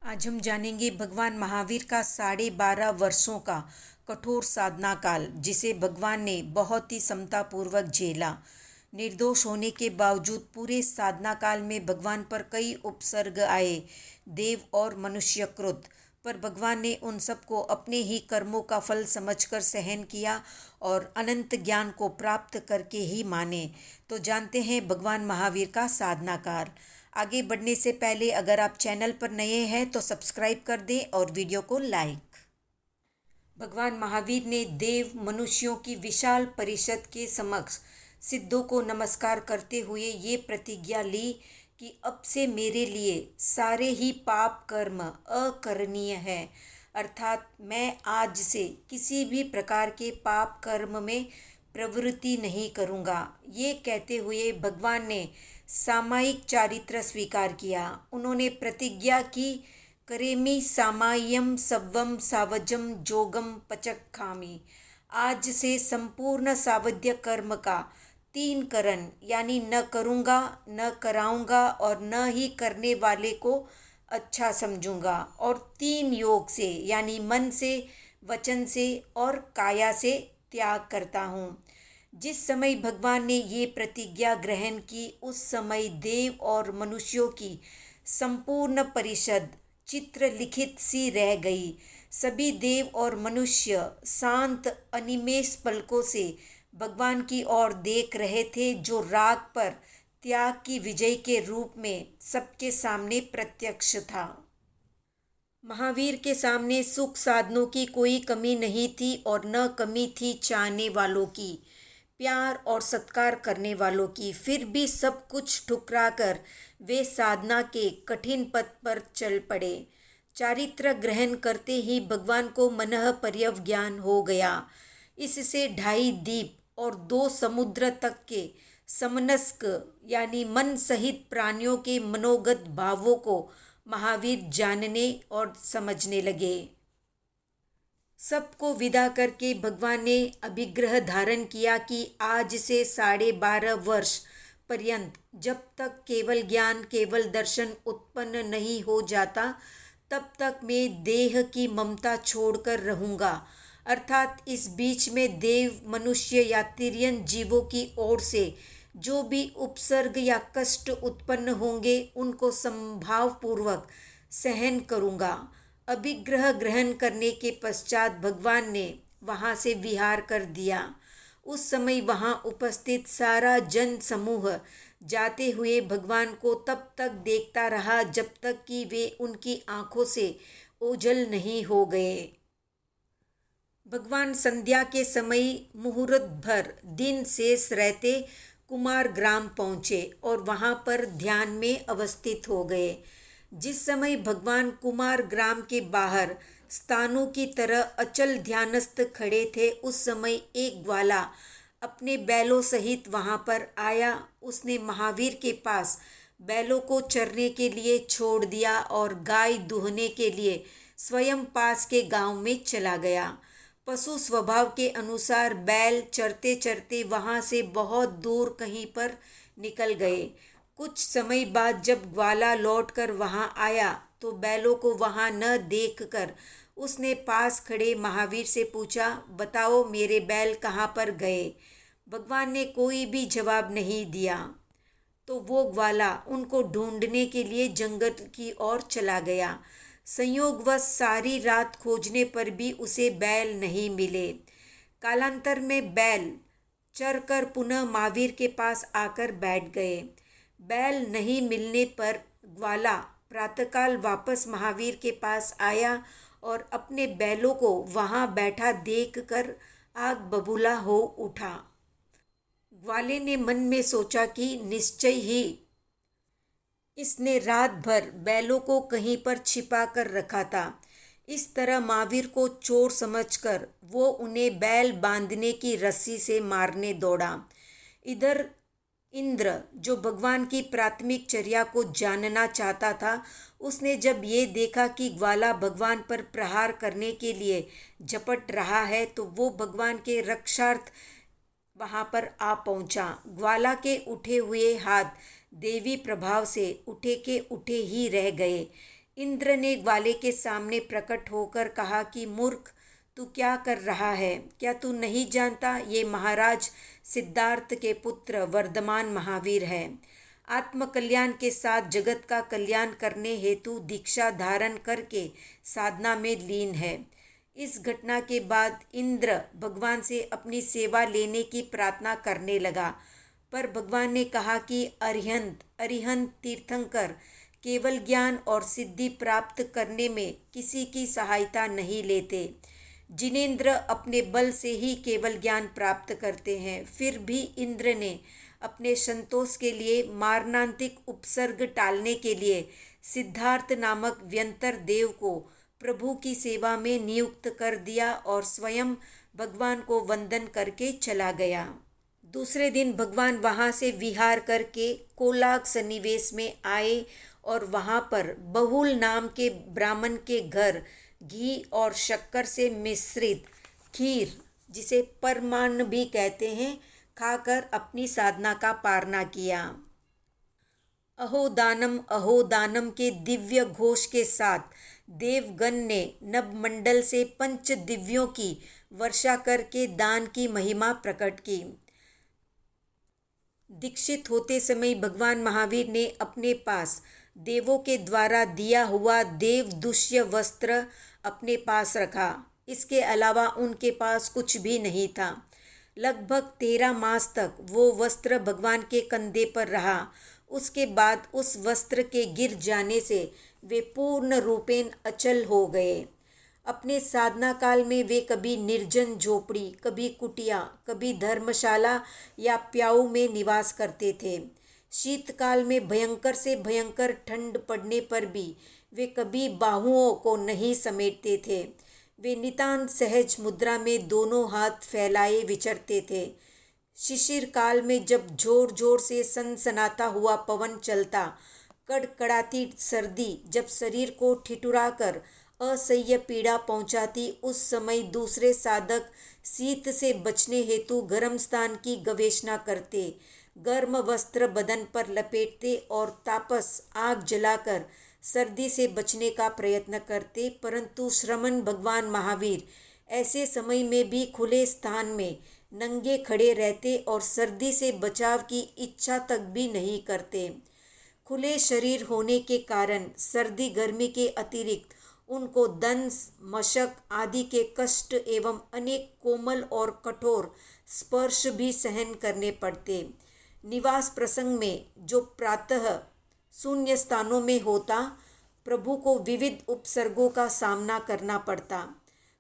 आज हम जानेंगे भगवान महावीर का 12.5 वर्षों का कठोर साधना काल, जिसे भगवान ने बहुत ही समतापूर्वक झेला। निर्दोष होने के बावजूद पूरे साधना काल में भगवान पर कई उपसर्ग आए, देव और मनुष्यकृत, पर भगवान ने उन सबको अपने ही कर्मों का फल समझकर सहन किया और अनंत ज्ञान को प्राप्त करके ही माने। तो जानते हैं भगवान महावीर का साधना काल। आगे बढ़ने से पहले अगर आप चैनल पर नए हैं तो सब्सक्राइब कर दें और वीडियो को लाइक। भगवान महावीर ने देव मनुष्यों की विशाल परिषद के समक्ष सिद्धों को नमस्कार करते हुए ये प्रतिज्ञा ली कि अब से मेरे लिए सारे ही पाप कर्म अकरणीय है, अर्थात मैं आज से किसी भी प्रकार के पाप कर्म में प्रवृत्ति नहीं करूँगा। ये कहते हुए भगवान ने सामायिक चारित्र स्वीकार किया। उन्होंने प्रतिज्ञा की, करेमि सामाय्यम सव्वम सावजम जोगम पचक्खामि। आज से संपूर्ण सावध्य कर्म का 3 करण यानी न करूँगा, न कराऊँगा और न ही करने वाले को अच्छा समझूंगा, और 3 योग से यानी मन से, वचन से और काया से त्याग करता हूँ। जिस समय भगवान ने ये प्रतिज्ञा ग्रहण की, उस समय देव और मनुष्यों की संपूर्ण परिषद चित्रलिखित सी रह गई। सभी देव और मनुष्य शांत अनिमेष पलकों से भगवान की ओर देख रहे थे, जो राग पर त्याग की विजय के रूप में सबके सामने प्रत्यक्ष था। महावीर के सामने सुख साधनों की कोई कमी नहीं थी और न कमी थी चाहने वालों की, प्यार और सत्कार करने वालों की। फिर भी सब कुछ ठुकरा कर वे साधना के कठिन पथ पर चल पड़े। चारित्र ग्रहण करते ही भगवान को मनः पर्यवज्ञान हो गया। इससे 2.5 द्वीप और 2 समुद्र तक के समनस्क यानी मन सहित प्राणियों के मनोगत भावों को महावीर जानने और समझने लगे। सबको विदा करके भगवान ने अभिग्रह धारण किया कि आज से 12.5 वर्ष पर्यंत जब तक केवल ज्ञान, केवल दर्शन उत्पन्न नहीं हो जाता, तब तक मैं देह की ममता छोड़कर रहूँगा। अर्थात इस बीच में देव, मनुष्य या तिर्यन जीवों की ओर से जो भी उपसर्ग या कष्ट उत्पन्न होंगे, उनको संभावपूर्वक सहन करूँगा। अभिग्रह ग्रहण करने के पश्चात भगवान ने वहाँ से विहार कर दिया। उस समय वहाँ उपस्थित सारा जन समूह जाते हुए भगवान को तब तक देखता रहा जब तक कि वे उनकी आंखों से ओझल नहीं हो गए। भगवान संध्या के समय मुहूर्त भर दिन शेष रहते कुमार ग्राम पहुँचे और वहाँ पर ध्यान में अवस्थित हो गए। जिस समय भगवान कुमार ग्राम के बाहर स्थानों की तरह अचल ध्यानस्थ खड़े थे, उस समय एक ग्वाला अपने बैलों सहित वहाँ पर आया। उसने महावीर के पास बैलों को चरने के लिए छोड़ दिया और गाय दूहने के लिए स्वयं पास के गांव में चला गया। पशु स्वभाव के अनुसार बैल चरते चरते वहाँ से बहुत दूर कहीं पर निकल गए। कुछ समय बाद जब ग्वाला लौटकर वहाँ आया तो बैलों को वहाँ न देखकर उसने पास खड़े महावीर से पूछा, बताओ मेरे बैल कहाँ पर गए? भगवान ने कोई भी जवाब नहीं दिया तो वो ग्वाला उनको ढूंढने के लिए जंगल की ओर चला गया। संयोगवश सारी रात खोजने पर भी उसे बैल नहीं मिले। कालांतर में बैल चरकर पुनः महावीर के पास आकर बैठ गए। बैल नहीं मिलने पर ग्वाला प्रातःकाल वापस महावीर के पास आया और अपने बैलों को वहाँ बैठा देखकर आग बबूला हो उठा। ग्वाले ने मन में सोचा कि निश्चय ही इसने रात भर बैलों को कहीं पर छिपा कर रखा था। इस तरह महावीर को चोर समझकर वो उन्हें बैल बांधने की रस्सी से मारने दौड़ा। इधर इंद्र, जो भगवान की प्राथमिक चर्या को जानना चाहता था, उसने जब ये देखा कि ग्वाला भगवान पर प्रहार करने के लिए झपट रहा है, तो वो भगवान के रक्षार्थ वहाँ पर आ पहुँचा। ग्वाला के उठे हुए हाथ देवी प्रभाव से उठे के उठे ही रह गए। इंद्र ने ग्वाले के सामने प्रकट होकर कहा कि मूर्ख, तू क्या कर रहा है? क्या तू नहीं जानता ये महाराज सिद्धार्थ के पुत्र वर्धमान महावीर है। आत्मकल्याण के साथ जगत का कल्याण करने हेतु दीक्षा धारण करके साधना में लीन है। इस घटना के बाद इंद्र भगवान से अपनी सेवा लेने की प्रार्थना करने लगा, पर भगवान ने कहा कि अरिहंत तीर्थंकर केवल ज्ञान और सिद्धि प्राप्त करने में किसी की सहायता नहीं लेते। जिनेंद्र अपने बल से ही केवल ज्ञान प्राप्त करते हैं। फिर भी इंद्र ने अपने संतोष के लिए मारणांतिक उपसर्ग टालने के लिए सिद्धार्थ नामक व्यंतर देव को प्रभु की सेवा में नियुक्त कर दिया और स्वयं भगवान को वंदन करके चला गया। दूसरे दिन भगवान वहाँ से विहार करके कोलाग सन्निवेश में आए और वहाँ पर बहुल नाम के ब्राह्मण के घर घी और शक्कर से मिश्रित खीर, जिसे परमान भी कहते हैं, खाकर अपनी साधना का पारना किया। अहो दानम के दिव्य घोष के साथ देवगण ने नभमंडल से पंच दिव्यों की वर्षा करके दान की महिमा प्रकट की। दीक्षित होते समय भगवान महावीर ने अपने पास देवों के द्वारा दिया हुआ देवदुष्य वस्त्र अपने पास रखा। इसके अलावा उनके पास कुछ भी नहीं था। लगभग 13 मास तक वो वस्त्र भगवान के कंधे पर रहा। उसके बाद उस वस्त्र के गिर जाने से वे पूर्ण रूपेण अचल हो गए। अपने साधना काल में वे कभी निर्जन झोपड़ी, कभी कुटिया, कभी धर्मशाला या प्याऊ में निवास करते थे। शीतकाल में भयंकर से भयंकर ठंड पड़ने पर भी वे कभी बाहुओं को नहीं समेटते थे। वे नितांत सहज मुद्रा में दोनों हाथ फैलाए विचरते थे। शिशिर काल में जब जोर जोर से सनसनाता हुआ पवन चलता, कड़कड़ाती सर्दी जब शरीर को ठिठुराकर असह्य पीड़ा पहुंचाती, उस समय दूसरे साधक शीत से बचने हेतु गर्म स्थान की गवेषणा करते, गर्म वस्त्र बदन पर लपेटते और तापस आग जलाकर सर्दी से बचने का प्रयत्न करते। परंतु श्रमण भगवान महावीर ऐसे समय में भी खुले स्थान में नंगे खड़े रहते और सर्दी से बचाव की इच्छा तक भी नहीं करते। खुले शरीर होने के कारण सर्दी गर्मी के अतिरिक्त उनको दंश, मशक आदि के कष्ट एवं अनेक कोमल और कठोर स्पर्श भी सहन करने पड़ते। निवास प्रसंग में जो प्रातः शून्य स्थानों में होता, प्रभु को विविध उपसर्गों का सामना करना पड़ता।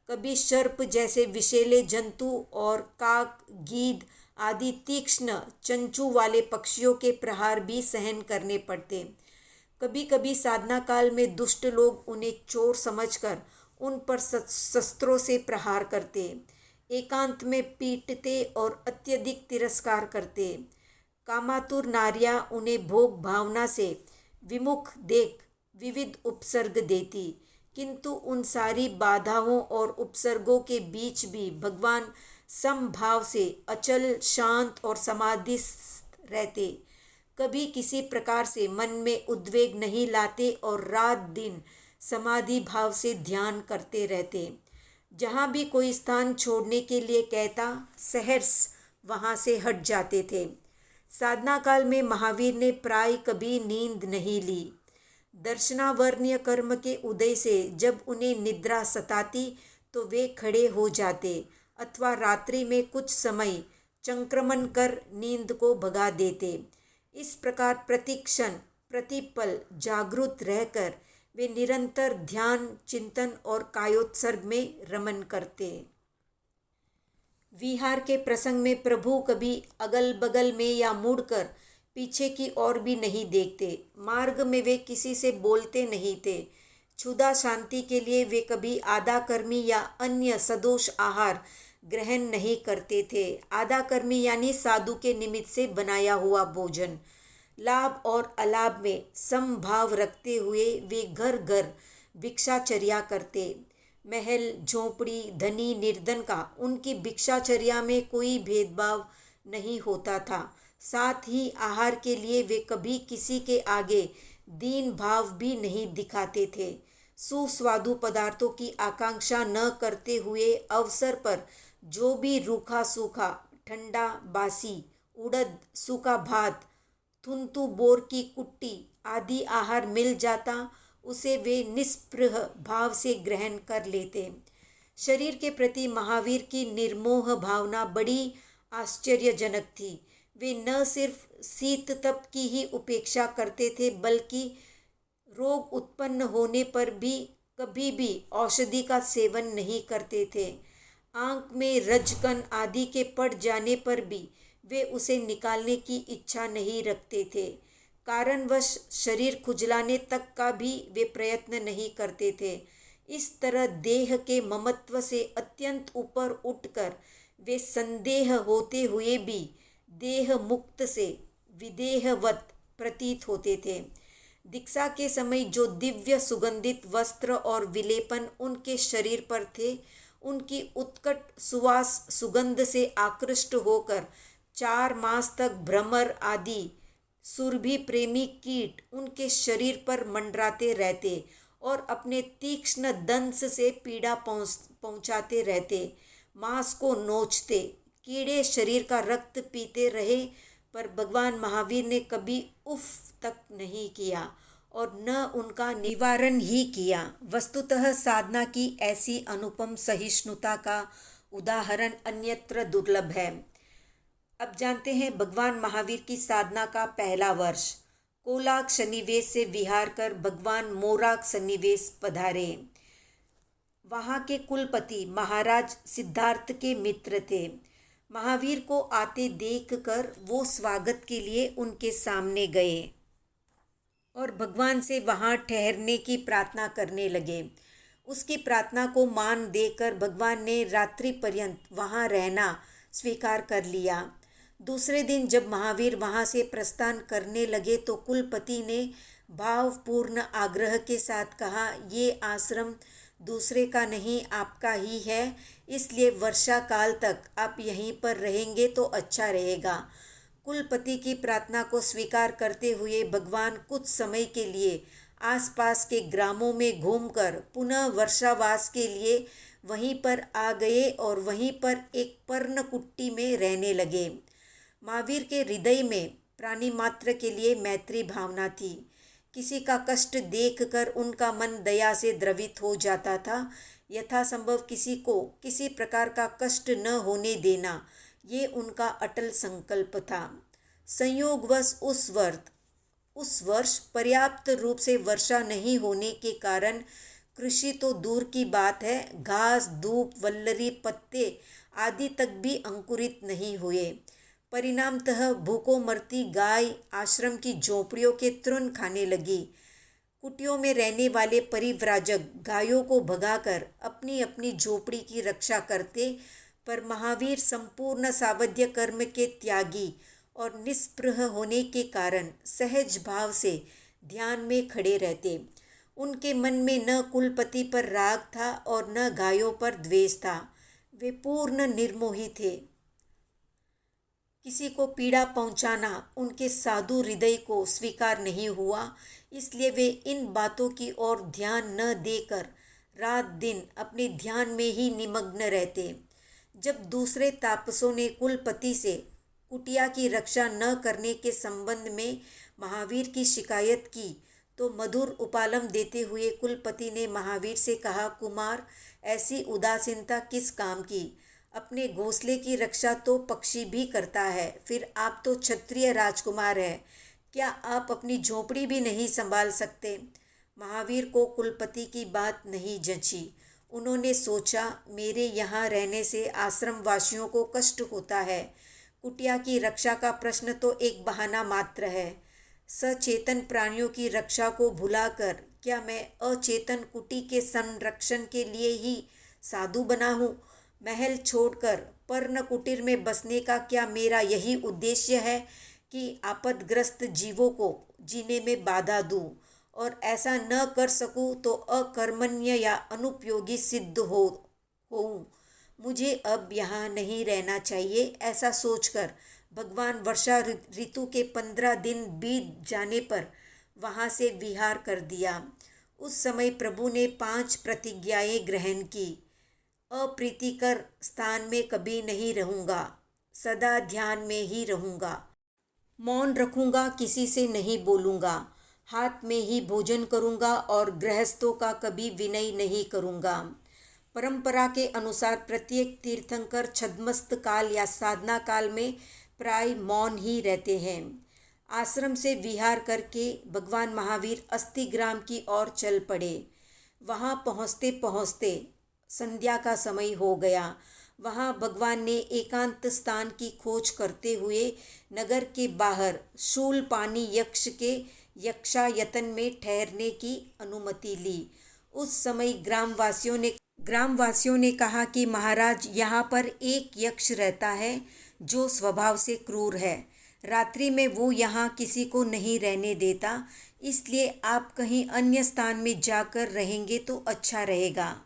कभी सर्प जैसे विषैले जंतु और काक, गीद आदि तीक्ष्ण चंचू वाले पक्षियों के प्रहार भी सहन करने पड़ते। कभी कभी साधना काल में दुष्ट लोग उन्हें चोर समझकर उन पर शस्त्रों से प्रहार करते, एकांत में पीटते और अत्यधिक तिरस्कार करते। कामातुर नारियां उन्हें भोग भावना से विमुख देख विविध उपसर्ग देती, किंतु उन सारी बाधाओं और उपसर्गों के बीच भी भगवान समभाव से अचल, शांत और समाधिस्थ रहते। कभी किसी प्रकार से मन में उद्वेग नहीं लाते और रात दिन समाधि भाव से ध्यान करते रहते। जहाँ भी कोई स्थान छोड़ने के लिए कहता, सहर्ष वहाँ से हट जाते थे। साधना काल में महावीर ने प्राय कभी नींद नहीं ली। दर्शनावर्ण्य कर्म के उदय से जब उन्हें निद्रा सताती तो वे खड़े हो जाते अथवा रात्रि में कुछ समय चंक्रमण कर नींद को भगा देते। इस प्रकार प्रतिक्षण प्रतिपल जागृत रहकर वे निरंतर ध्यान, चिंतन और कायोत्सर्ग में रमन करते। विहार के प्रसंग में प्रभु कभी अगल बगल में या मुड़कर पीछे की ओर भी नहीं देखते। मार्ग में वे किसी से बोलते नहीं थे। क्षुधा शांति के लिए वे कभी आधा कर्मी या अन्य सदोष आहार ग्रहण नहीं करते थे। आधा कर्मी यानी साधु के निमित्त से बनाया हुआ भोजन। लाभ और अलाभ में समभाव रखते हुए वे घर घर भिक्षाचर्या करते। महल, झोंपड़ी, धनी, निर्धन का उनकी भिक्षाचर्या में कोई भेदभाव नहीं होता था। साथ ही आहार के लिए वे कभी किसी के आगे दीन भाव भी नहीं दिखाते थे। सुस्वादु पदार्थों की आकांक्षा न करते हुए अवसर पर जो भी रूखा सूखा, ठंडा बासी, उड़द, सूखा भात, थुन्तु बोर की कुट्टी आदि आहार मिल जाता, उसे वे निस्पृह भाव से ग्रहण कर लेते। शरीर के प्रति महावीर की निर्मोह भावना बड़ी आश्चर्यजनक थी। वे न सिर्फ शीत तप की ही उपेक्षा करते थे, बल्कि रोग उत्पन्न होने पर भी कभी भी औषधि का सेवन नहीं करते थे। आंख में रजकण आदि के पड़ जाने पर भी वे उसे निकालने की इच्छा नहीं रखते थे। कारणवश शरीर खुजलाने तक का भी वे प्रयत्न नहीं करते थे। इस तरह देह के ममत्व से अत्यंत ऊपर उठकर वे संदेह होते हुए भी देह मुक्त से विदेहवत प्रतीत होते थे। दीक्षा के समय जो दिव्य सुगंधित वस्त्र और विलेपन उनके शरीर पर थे, उनकी उत्कट सुवास सुगंध से आकृष्ट होकर 4 मास तक भ्रमर आदि सुरभि प्रेमी कीट उनके शरीर पर मंडराते रहते और अपने तीक्ष्ण दंश से पीड़ा पहुंचाते रहते। मांस को नोचते कीड़े शरीर का रक्त पीते रहे, पर भगवान महावीर ने कभी उफ तक नहीं किया और न उनका निवारण ही किया। वस्तुतः साधना की ऐसी अनुपम सहिष्णुता का उदाहरण अन्यत्र दुर्लभ है। अब जानते हैं भगवान महावीर की साधना का पहला वर्ष। कोलाक सन्निवेश से विहार कर भगवान मोराक सन्निवेश पधारे। वहाँ के कुलपति महाराज सिद्धार्थ के मित्र थे। महावीर को आते देखकर वो स्वागत के लिए उनके सामने गए और भगवान से वहाँ ठहरने की प्रार्थना करने लगे। उसकी प्रार्थना को मान देकर भगवान ने रात्रि पर्यंत वहाँ रहना स्वीकार कर लिया। दूसरे दिन जब महावीर वहाँ से प्रस्थान करने लगे तो कुलपति ने भावपूर्ण आग्रह के साथ कहा, ये आश्रम दूसरे का नहीं आपका ही है, इसलिए वर्षा काल तक आप यहीं पर रहेंगे तो अच्छा रहेगा। कुलपति की प्रार्थना को स्वीकार करते हुए भगवान कुछ समय के लिए आसपास के ग्रामों में घूमकर पुनः वर्षावास के लिए वहीं पर आ गए और वहीं पर एक पर्णकुटी में रहने लगे। महावीर के हृदय में प्राणी मात्र के लिए मैत्री भावना थी। किसी का कष्ट देखकर उनका मन दया से द्रवित हो जाता था। यथासंभव किसी को किसी प्रकार का कष्ट न होने देना, ये उनका अटल संकल्प था। संयोगवश उस वर्ष पर्याप्त रूप से वर्षा नहीं होने के कारण कृषि तो दूर की बात है, घास, धूप, वल्लरी, पत्ते आदि तक भी अंकुरित नहीं हुए। परिणामतः भूखों मरती गाय आश्रम की झोपड़ियों के तृण खाने लगी। कुटियों में रहने वाले परिव्राजक गायों को भगाकर अपनी अपनी झोपड़ी की रक्षा करते, पर महावीर संपूर्ण सावध्य कर्म के त्यागी और निस्पृह होने के कारण सहज भाव से ध्यान में खड़े रहते। उनके मन में न कुलपति पर राग था और न गायों पर द्वेष था। वे पूर्ण निर्मोही थे। किसी को पीड़ा पहुंचाना उनके साधु हृदय को स्वीकार नहीं हुआ, इसलिए वे इन बातों की ओर ध्यान न देकर रात दिन अपने ध्यान में ही निमग्न रहते। जब दूसरे तापसों ने कुलपति से कुटिया की रक्षा न करने के संबंध में महावीर की शिकायत की तो मधुर उपालम देते हुए कुलपति ने महावीर से कहा, कुमार, ऐसी उदासीनता किस काम की? अपने घोंसले की रक्षा तो पक्षी भी करता है, फिर आप तो क्षत्रिय राजकुमार हैं, क्या आप अपनी झोपड़ी भी नहीं संभाल सकते? महावीर को कुलपति की बात नहीं जंची। उन्होंने सोचा, मेरे यहाँ रहने से आश्रम वासियों को कष्ट होता है। कुटिया की रक्षा का प्रश्न तो एक बहाना मात्र है। सचेतन प्राणियों की रक्षा को भुलाकर क्या मैं अचेतन कुटी के संरक्षण के लिए ही साधु बना हूँ? महल छोड़कर पर्ण कुटीर में बसने का क्या मेरा यही उद्देश्य है कि आपदग्रस्त जीवों को जीने में बाधा दूँ, और ऐसा न कर सकूँ तो अकर्मण्य या अनुपयोगी सिद्ध होऊँ। मुझे अब यहाँ नहीं रहना चाहिए। ऐसा सोचकर भगवान वर्षा ऋतु के 15 दिन बीत जाने पर वहाँ से विहार कर दिया। उस समय प्रभु ने 5 प्रतिज्ञाएं ग्रहण की। अप्रीतिकर स्थान में कभी नहीं रहूँगा, सदा ध्यान में ही रहूँगा, मौन रखूँगा, किसी से नहीं बोलूँगा, हाथ में ही भोजन करूँगा और गृहस्थों का कभी विनय नहीं करूँगा। परंपरा के अनुसार प्रत्येक तीर्थंकर छद्मस्त काल या साधना काल में प्राय मौन ही रहते हैं। आश्रम से विहार करके भगवान महावीर अस्थिग्राम की ओर चल पड़े। वहाँ पहुँचते पहुँचते संध्या का समय हो गया। वहाँ भगवान ने एकांत स्थान की खोज करते हुए नगर के बाहर शूलपानी यक्ष के यक्षायतन में ठहरने की अनुमति ली। उस समय ग्रामवासियों ने कहा कि महाराज, यहाँ पर एक यक्ष रहता है जो स्वभाव से क्रूर है। रात्रि में वो यहाँ किसी को नहीं रहने देता, इसलिए आप कहीं अन्य स्थान में जाकर रहेंगे तो अच्छा रहेगा।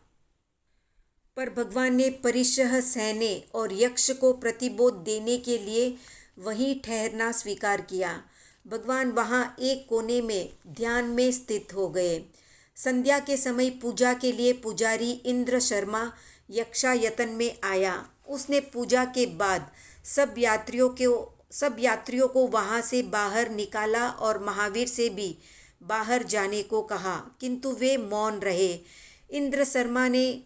पर भगवान ने परिशह सहने और यक्ष को प्रतिबोध देने के लिए वहीं ठहरना स्वीकार किया। भगवान वहाँ एक कोने में ध्यान में स्थित हो गए। संध्या के समय पूजा के लिए पुजारी इंद्र शर्मा यक्षायतन में आया। उसने पूजा के बाद सब यात्रियों को वहाँ से बाहर निकाला और महावीर से भी बाहर जाने को कहा, किंतु वे मौन रहे। इंद्र शर्मा ने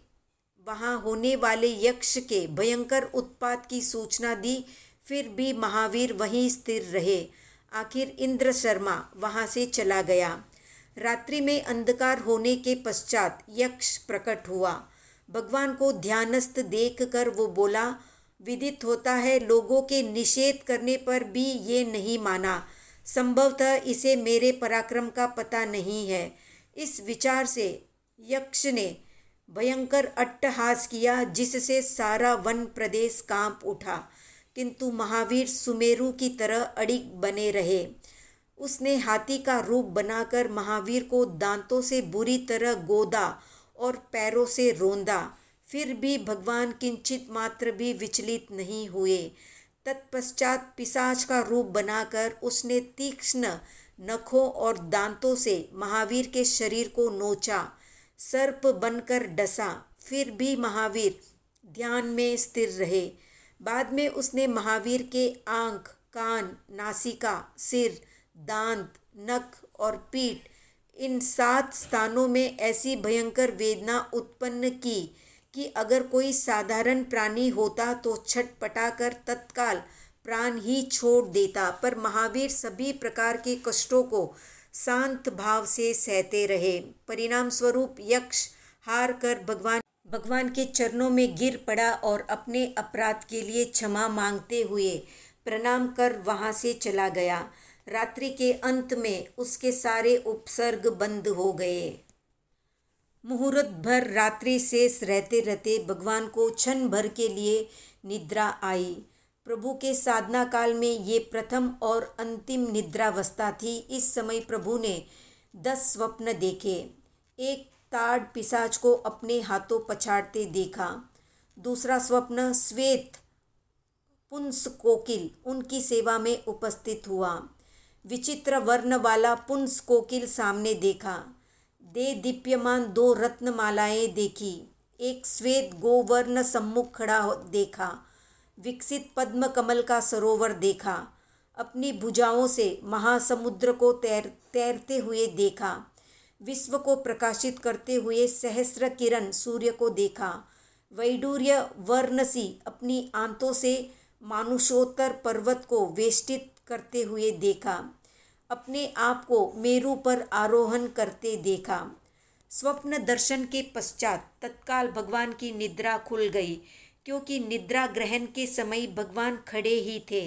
वहाँ होने वाले यक्ष के भयंकर उत्पात की सूचना दी, फिर भी महावीर वहीं स्थिर रहे। आखिर इंद्र शर्मा वहाँ से चला गया। रात्रि में अंधकार होने के पश्चात यक्ष प्रकट हुआ। भगवान को ध्यानस्थ देखकर वो बोला, विदित होता है लोगों के निषेध करने पर भी ये नहीं माना, संभवतः इसे मेरे पराक्रम का पता नहीं है। इस विचार से यक्ष ने भयंकर अट्टहास किया, जिससे सारा वन प्रदेश कांप उठा, किंतु महावीर सुमेरु की तरह अडिग बने रहे। उसने हाथी का रूप बनाकर महावीर को दांतों से बुरी तरह गोदा और पैरों से रोंदा, फिर भी भगवान किंचित मात्र भी विचलित नहीं हुए। तत्पश्चात पिशाच का रूप बनाकर उसने तीक्ष्ण नखों और दांतों से महावीर के शरीर को नोचा, सर्प बनकर डसा, फिर भी महावीर ध्यान में स्थिर रहे। बाद में उसने महावीर के आँख, कान, नासिका, सिर, दांत, नख और पीठ, इन 7 स्थानों में ऐसी भयंकर वेदना उत्पन्न की कि अगर कोई साधारण प्राणी होता तो छटपटाकर तत्काल प्राण ही छोड़ देता, पर महावीर सभी प्रकार के कष्टों को शांत भाव से सहते रहे। परिणाम स्वरूप यक्ष हार कर भगवान के चरणों में गिर पड़ा और अपने अपराध के लिए क्षमा मांगते हुए प्रणाम कर वहां से चला गया। रात्रि के अंत में उसके सारे उपसर्ग बंद हो गए। मुहूर्त भर रात्रि शेष रहते रहते भगवान को क्षण भर के लिए निद्रा आई। प्रभु के साधना काल में ये प्रथम और अंतिम निद्रावस्था थी। इस समय प्रभु ने 10 स्वप्न देखे। एक ताड़ पिशाच को अपने हाथों पछाड़ते देखा। दूसरा स्वप्न श्वेत पुंस कोकिल उनकी सेवा में उपस्थित हुआ। विचित्र वर्ण वाला पुंस कोकिल सामने देखा। दे दीप्यमान 2 रत्नमालाएं देखी। एक श्वेत गोवर्ण सम्मुख खड़ा देखा। विकसित पद्म कमल का सरोवर देखा। अपनी भुजाओं से महासमुद्र को तैरते हुए देखा। विश्व को प्रकाशित करते हुए सहस्र किरण सूर्य को देखा। वैडूर्य वर्णसी अपनी आंतों से मानुषोत्तर पर्वत को वेष्टित करते हुए देखा। अपने आप को मेरु पर आरोहण करते देखा। स्वप्न दर्शन के पश्चात तत्काल भगवान की निद्रा खुल गई, क्योंकि निद्रा ग्रहण के समय भगवान खड़े ही थे।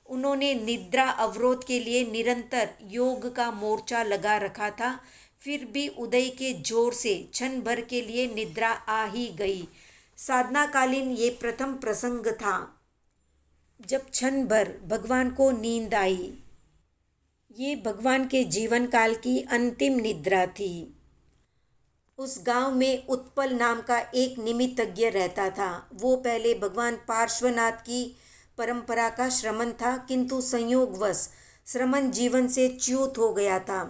उन्होंने निद्रा अवरोध के लिए निरंतर योग का मोर्चा लगा रखा था, फिर भी उदय के जोर से क्षण भर के लिए निद्रा आ ही गई। साधनाकालीन ये प्रथम प्रसंग था जब क्षण भर भगवान को नींद आई। ये भगवान के जीवन काल की अंतिम निद्रा थी। उस गांव में उत्पल नाम का एक निमित्तज्ञ रहता था। वो पहले भगवान पार्श्वनाथ की परंपरा का श्रमण था, किंतु संयोगवश श्रमण जीवन से च्युत हो गया था।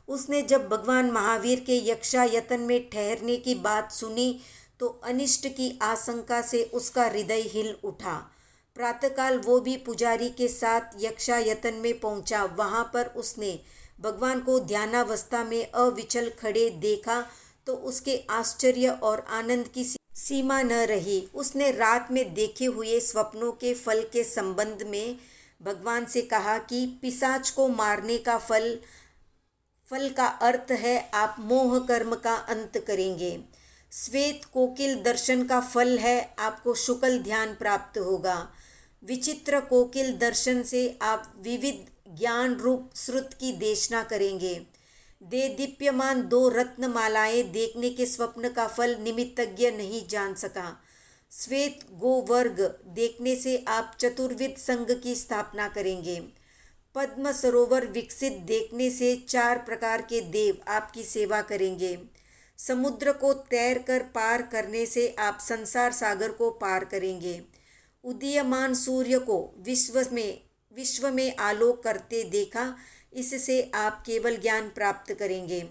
उसने जब भगवान महावीर के यक्षायतन में ठहरने की बात सुनी तो अनिष्ट की आशंका से उसका हृदय हिल उठा। प्रातःकाल वो भी पुजारी के साथ यक्षायतन में पहुंचा। वहां पर उसने भगवान को ध्यानावस्था में अविचल खड़े देखा तो उसके आश्चर्य और आनंद की सीमा न रही। उसने रात में देखे हुए स्वप्नों के फल के संबंध में भगवान से कहा कि पिशाच को मारने का फल का अर्थ है आप मोह कर्म का अंत करेंगे। श्वेत कोकिल दर्शन का फल है आपको शुक्ल ध्यान प्राप्त होगा। विचित्र कोकिल दर्शन से आप विविध ज्ञान रूप श्रुत की देशना करेंगे। दे दीप्यमान 2 रत्न मालाएं देखने के स्वप्न का फल निमित्तज्ञ नहीं जान सका। श्वेत गोवर्ग देखने से आप चतुर्विध संघ की स्थापना करेंगे। पद्म सरोवर विकसित देखने से 4 प्रकार के देव आपकी सेवा करेंगे। समुद्र को तैर कर पार करने से आप संसार सागर को पार करेंगे। उदीयमान सूर्य को विश्व में आलोक करते देखा, इससे आप केवल ज्ञान प्राप्त करेंगे।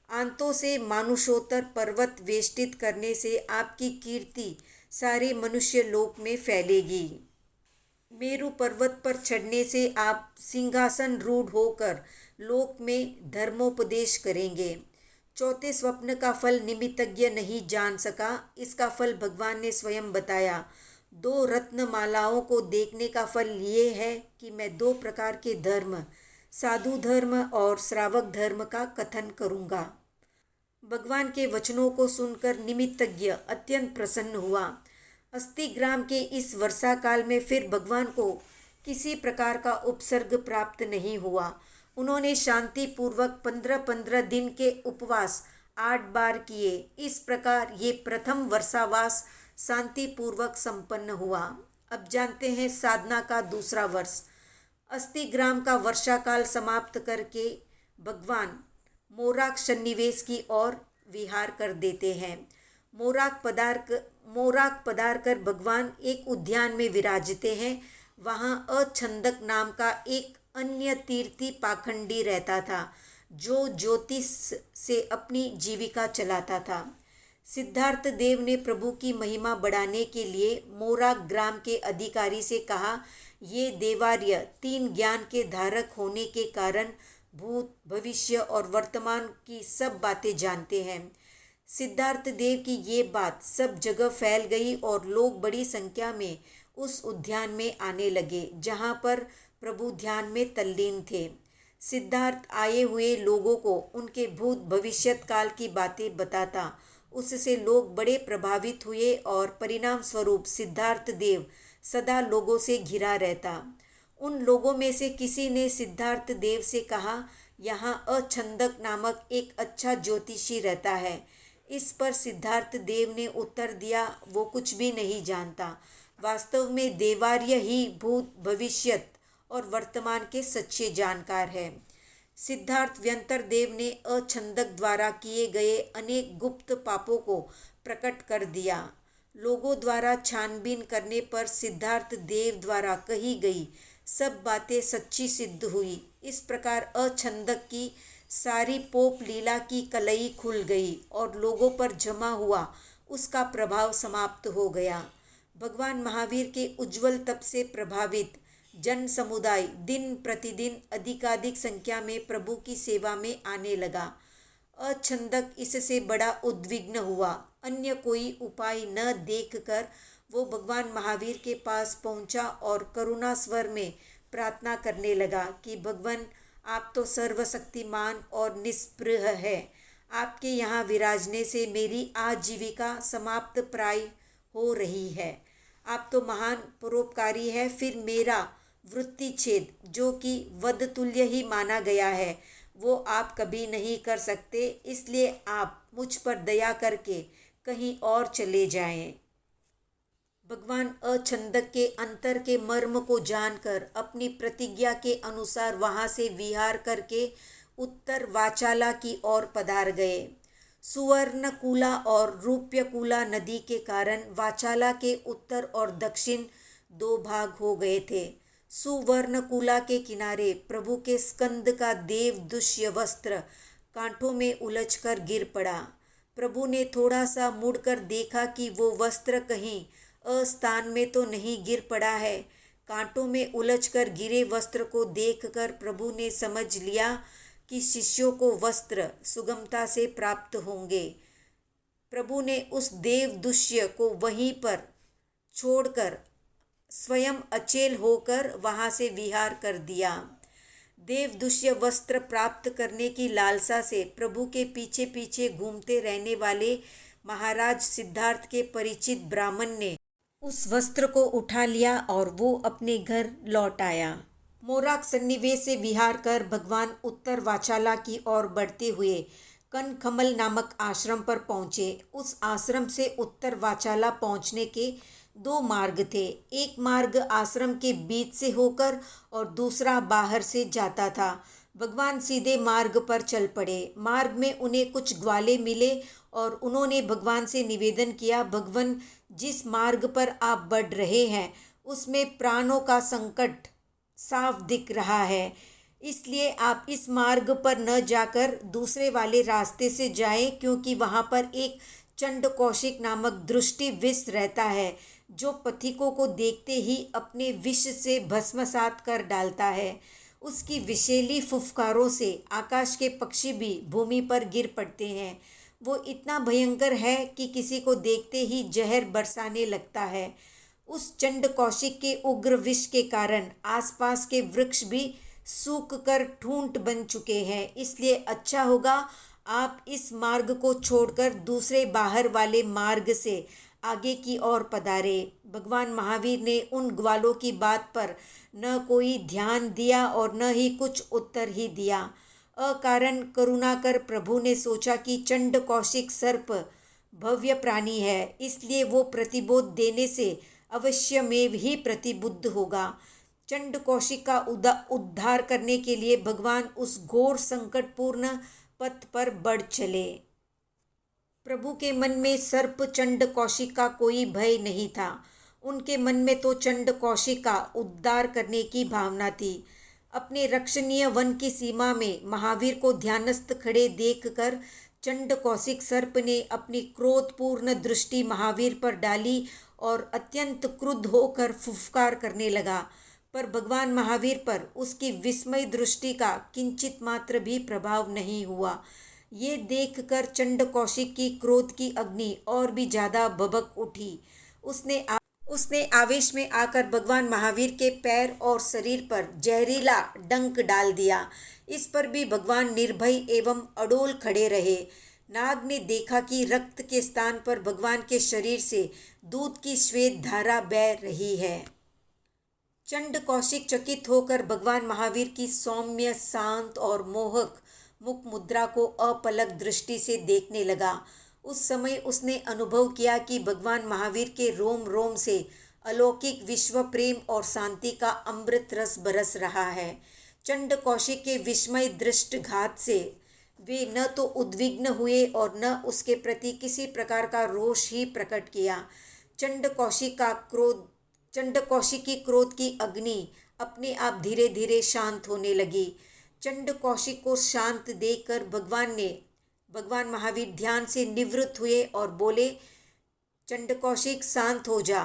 आंतों से मानुषोत्तर पर्वत वेष्टित करने से आपकी कीर्ति सारे मनुष्य लोक में फैलेगी। मेरु पर्वत पर चढ़ने से आप सिंहासन रूढ़ होकर लोक में धर्मोपदेश करेंगे। चौथे स्वप्न का फल निमित्तज्ञ नहीं जान सका, इसका फल भगवान ने स्वयं बताया। 2 रत्न मालाओं को देखने का फल ये है कि मैं 2 प्रकार के धर्म, साधु धर्म और श्रावक धर्म का कथन करूँगा। भगवान के वचनों को सुनकर निमित्तज्ञ अत्यंत प्रसन्न हुआ। अस्तिग्राम के इस वर्षा काल में फिर भगवान को किसी प्रकार का उपसर्ग प्राप्त नहीं हुआ। उन्होंने शांति पूर्वक 15-15 दिन के उपवास 8 बार किए। इस प्रकार ये प्रथम वर्षावास शांति पूर्वक संपन्न हुआ। अब जानते हैं साधना का दूसरा वर्ष। अस्तिग्राम का वर्षा काल समाप्त करके भगवान मोराक सन्निवेश की ओर विहार कर देते हैं। मोराक पधार कर भगवान एक उद्यान में विराजते हैं। वहाँ अछंदक नाम का एक अन्य तीर्थी पाखंडी रहता था जो ज्योतिष से अपनी जीविका चलाता था। सिद्धार्थ देव ने प्रभु की महिमा बढ़ाने के लिए मोराक ग्राम के अधिकारी से कहा, ये देवार्य 3 ज्ञान के धारक होने के कारण भूत, भविष्य और वर्तमान की सब बातें जानते हैं। सिद्धार्थ देव की ये बात सब जगह फैल गई और लोग बड़ी संख्या में उस उद्यान में आने लगे जहाँ पर प्रभु ध्यान में तल्लीन थे। सिद्धार्थ आए हुए लोगों को उनके भूत भविष्यत काल की बातें बताता। उससे लोग बड़े प्रभावित हुए और परिणाम स्वरूप सिद्धार्थ देव सदा लोगों से घिरा रहता। उन लोगों में से किसी ने सिद्धार्थ देव से कहा, यहाँ अछंदक नामक एक अच्छा ज्योतिषी रहता है। इस पर सिद्धार्थ देव ने उत्तर दिया, वो कुछ भी नहीं जानता। वास्तव में देवार्य ही भूत, भविष्यत और वर्तमान के सच्चे जानकार है। सिद्धार्थ व्यंतर देव ने अछंदक द्वारा किए गए अनेक गुप्त पापों को प्रकट कर दिया। लोगों द्वारा छानबीन करने पर सिद्धार्थ देव द्वारा कही गई सब बातें सच्ची सिद्ध हुई। इस प्रकार अछंदक की सारी पोप लीला की कलई खुल गई और लोगों पर जमा हुआ उसका प्रभाव समाप्त हो गया। भगवान महावीर के उज्जवल तप से प्रभावित जन समुदाय दिन प्रतिदिन अधिकाधिक संख्या में प्रभु की सेवा में आने लगा। अछंदक इससे बड़ा उद्विग्न हुआ। अन्य कोई उपाय न देखकर वो भगवान महावीर के पास पहुंचा और करुणा स्वर में प्रार्थना करने लगा कि भगवान, आप तो सर्वशक्तिमान और निष्प्रह है। आपके यहाँ विराजने से मेरी आजीविका समाप्त प्राय हो रही है। आप तो महान परोपकारी है। फिर मेरा वृत्तिच्छेद जो कि वध तुल्य ही माना गया है वो आप कभी नहीं कर सकते, इसलिए आप मुझ पर दया करके कहीं और चले जाएं। भगवान अछंदक के अंतर के मर्म को जानकर अपनी प्रतिज्ञा के अनुसार वहाँ से विहार करके उत्तर वाचाला की ओर पधार गए। सुवर्णकुला और रूप्यकुला नदी के कारण वाचाला के उत्तर और दक्षिण 2 भाग हो गए थे। सुवर्णकुला के किनारे प्रभु के स्कंद का देव दुष्य वस्त्र कांटों में उलझकर गिर पड़ा। प्रभु ने थोड़ा सा मुड़कर देखा कि वो वस्त्र कहीं अस्थान में तो नहीं गिर पड़ा है। कांटों में उलझकर गिरे वस्त्र को देखकर प्रभु ने समझ लिया कि शिष्यों को वस्त्र सुगमता से प्राप्त होंगे। प्रभु ने उस देवदूष्य को वहीं पर छोड़कर स्वयं अचेल होकर वहां से विहार कर दिया। देवदूष्य वस्त्र प्राप्त करने की लालसा से प्रभु के पीछे पीछे घूमते रहने वाले महाराज सिद्धार्थ के परिचित ब्राह्मण ने उस वस्त्र को उठा लिया और वो अपने घर लौट आया। मोराक सन्निवेश से विहार कर भगवान उत्तर वाचाला की ओर बढ़ते हुए कनकमल नामक आश्रम पर पहुँचे। उस आश्रम से उत्तर वाचाला पहुँचने के दो मार्ग थे। एक मार्ग आश्रम के बीच से होकर और दूसरा बाहर से जाता था। भगवान सीधे मार्ग पर चल पड़े। मार्ग में उन्हें कुछ ग्वाले मिले और उन्होंने भगवान से निवेदन किया, भगवान, जिस मार्ग पर आप बढ़ रहे हैं उसमें प्राणों का संकट साफ दिख रहा है, इसलिए आप इस मार्ग पर न जाकर दूसरे वाले रास्ते से जाएं, क्योंकि वहाँ पर एक चंड कौशिक नामक दृष्टि विष रहता है जो पथिकों को देखते ही अपने विष से भस्मसात कर डालता है। उसकी विषैली फुफकारों से आकाश के पक्षी भी भूमि पर गिर पड़ते हैं। वो इतना भयंकर है कि किसी को देखते ही जहर बरसाने लगता है। उस चंड कौशिक के उग्र विष के कारण आसपास के वृक्ष भी सूख कर ठूंठ बन चुके हैं, इसलिए अच्छा होगा आप इस मार्ग को छोड़कर दूसरे बाहर वाले मार्ग से आगे की ओर पधारे। भगवान महावीर ने उन ग्वालों की बात पर न कोई ध्यान दिया और न ही कुछ उत्तर ही दिया। अकारण करुणा कर प्रभु ने सोचा कि चंड कौशिक सर्प भव्य प्राणी है, इसलिए वो प्रतिबोध देने से अवश्य में ही प्रतिबुद्ध होगा। चंड कौशिक का उद्धार करने के लिए भगवान उस घोर संकटपूर्ण पथ पर बढ़ चले। प्रभु के मन में सर्प चंड कौशिक का कोई भय नहीं था। उनके मन में तो चंड कौशिक का उद्धार करने की भावना थी। अपने रक्षणीय वन की सीमा में महावीर को ध्यानस्थ खड़े देखकर चंड कौशिक सर्प ने अपनी क्रोधपूर्ण दृष्टि महावीर पर डाली और अत्यंत क्रुद्ध होकर फुफकार करने लगा, पर भगवान महावीर पर उसकी विस्मय दृष्टि का किंचित मात्र भी प्रभाव नहीं हुआ। ये देखकर चंड कौशिक की क्रोध की अग्नि और भी ज्यादा भभक उठी। उसने आवेश में आकर भगवान महावीर के पैर और शरीर पर जहरीला डंक डाल दिया। इस पर भी भगवान निर्भय एवं अडोल खड़े रहे। नाग ने देखा कि रक्त के स्थान पर भगवान के शरीर से दूध की श्वेत धारा बह रही है। चंड कौशिक चकित होकर भगवान महावीर की सौम्य, शांत और मोहक मुख मुद्रा को अपलक दृष्टि से देखने लगा। उस समय उसने अनुभव किया कि भगवान महावीर के रोम रोम से अलौकिक विश्व प्रेम और शांति का अमृत रस बरस रहा है। चंड कौशिक के विस्मय दृष्ट घात से वे न तो उद्विग्न हुए और न उसके प्रति किसी प्रकार का रोष ही प्रकट किया। चंड कौशिक की क्रोध की अग्नि अपने आप धीरे धीरे शांत होने लगी। चंड कौशिक को शांत देखकर भगवान महावीर ध्यान से निवृत्त हुए और बोले, चंड कौशिक, शांत हो जा।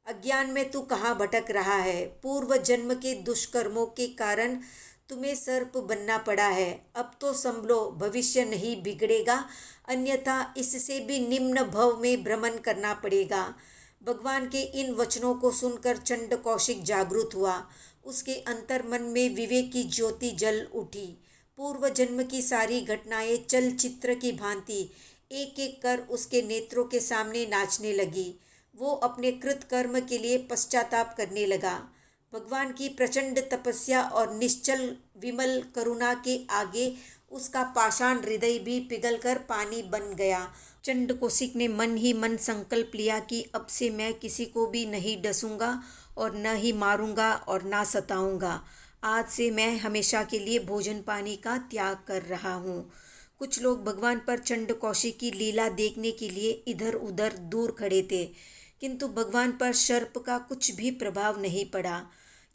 अज्ञान में तू कहाँ भटक रहा है? पूर्व जन्म के दुष्कर्मों के कारण तुम्हें सर्प बनना पड़ा है। अब तो संभलो, भविष्य नहीं बिगड़ेगा, अन्यथा इससे भी निम्न भव में भ्रमण करना पड़ेगा। भगवान के इन वचनों को सुनकर चंड कौशिक जागृत हुआ। उसके अंतर्मन में विवेक की ज्योति जल उठी। पूर्व जन्म की सारी घटनाएं चलचित्र की भांति एक एक कर उसके नेत्रों के सामने नाचने लगी। वो अपने कृत कर्म के लिए पश्चाताप करने लगा। भगवान की प्रचंड तपस्या और निश्चल विमल करुणा के आगे उसका पाषाण हृदय भी पिघलकर पानी बन गया। चंड कौशिक ने मन ही मन संकल्प लिया कि अब से मैं किसी को भी नहीं डसूंगा और न ही मारूंगा और ना सताऊंगा। आज से मैं हमेशा के लिए भोजन पानी का त्याग कर रहा हूँ। कुछ लोग भगवान पर चंड कौशिक की लीला देखने के लिए इधर उधर दूर खड़े थे, किंतु भगवान पर सर्प का कुछ भी प्रभाव नहीं पड़ा।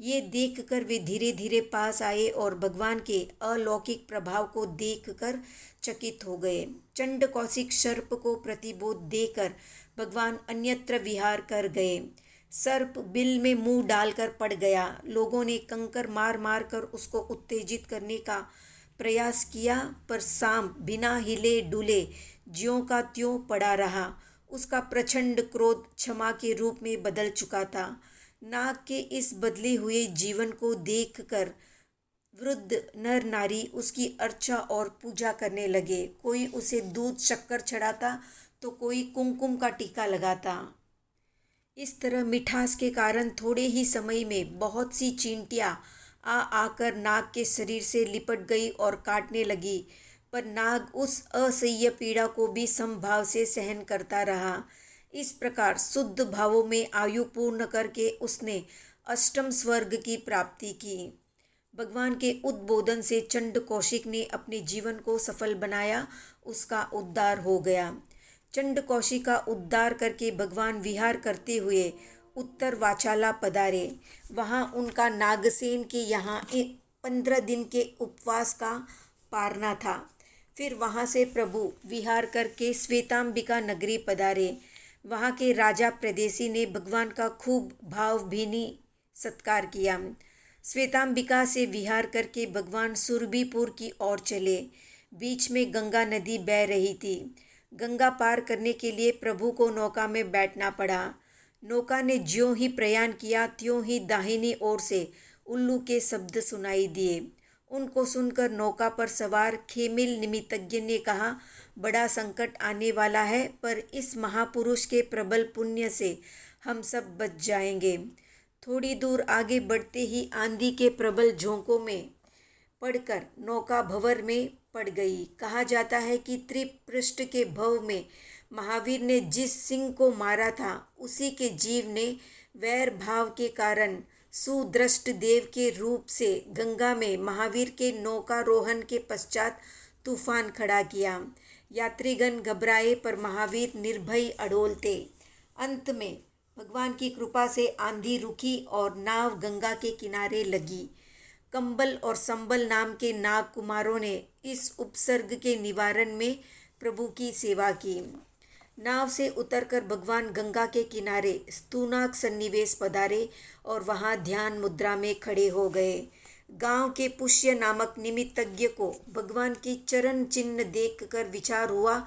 ये देखकर वे धीरे धीरे पास आए और भगवान के अलौकिक प्रभाव को देखकर चकित हो गए। चंड कौशिक सर्प को प्रतिबोध देकर भगवान अन्यत्र विहार कर गए। सर्प बिल में मुंह डालकर पड़ गया। लोगों ने कंकर मार मार कर उसको उत्तेजित करने का प्रयास किया, पर सांप बिना हिले डुले ज्यों का त्यों पड़ा रहा। उसका प्रचंड क्रोध क्षमा के रूप में बदल चुका था। नाग के इस बदले हुए जीवन को देखकर वृद्ध नर नारी उसकी अर्चा और पूजा करने लगे। कोई उसे दूध शक्कर चढ़ाता तो कोई कुमकुम का टीका लगाता। इस तरह मिठास के कारण थोड़े ही समय में बहुत सी चींटियां आ आकर नाग के शरीर से लिपट गई और काटने लगी, पर नाग उस असह्य पीड़ा को भी समभाव से सहन करता रहा। इस प्रकार शुद्ध भावों में आयु पूर्ण करके उसने अष्टम स्वर्ग की प्राप्ति की। भगवान के उद्बोधन से चंड कौशिक ने अपने जीवन को सफल बनाया, उसका उद्धार हो गया। चंड कौशिक का उद्धार करके भगवान विहार करते हुए उत्तर वाचाला पधारे। वहाँ उनका नागसेन के यहाँ 15 दिन के उपवास का पारना था। फिर वहाँ से प्रभु विहार करके श्वेतांबिका नगरी पधारे। वहाँ के राजा प्रदेशी ने भगवान का खूब भावभीनी सत्कार किया। श्वेतांबिका से विहार करके भगवान सुरभिपुर की ओर चले। बीच में गंगा नदी बह रही थी। गंगा पार करने के लिए प्रभु को नौका में बैठना पड़ा। नौका ने ज्यों ही प्रयाण किया त्यों ही दाहिनी ओर से उल्लू के शब्द सुनाई दिए। उनको सुनकर नौका पर सवार खेमिल निमित्तज्ञ ने कहा, बड़ा संकट आने वाला है, पर इस महापुरुष के प्रबल पुण्य से हम सब बच जाएंगे। थोड़ी दूर आगे बढ़ते ही आंधी के प्रबल झोंकों में पड़कर नौका भंवर में पड़ गई। कहा जाता है कि त्रिपृष्ठ के भव में महावीर ने जिस सिंह को मारा था, उसी के जीव ने वैर भाव के कारण सुदृष्ट देव के रूप से गंगा में महावीर के नौकारोहण के पश्चात तूफान खड़ा किया। यात्रीगण घबराए, पर महावीर निर्भय अडोल थे। अंत में भगवान की कृपा से आंधी रुकी और नाव गंगा के किनारे लगी। कंबल और संबल नाम के नाग कुमारों ने इस उपसर्ग के निवारण में प्रभु की सेवा की। नाव से उतरकर भगवान गंगा के किनारे स्तूनाक सन्निवेश पधारे और वहां ध्यान मुद्रा में खड़े हो गए। गांव के पुष्य नामक निमित्तज्ञ को भगवान की चरण चिन्ह देखकर विचार हुआ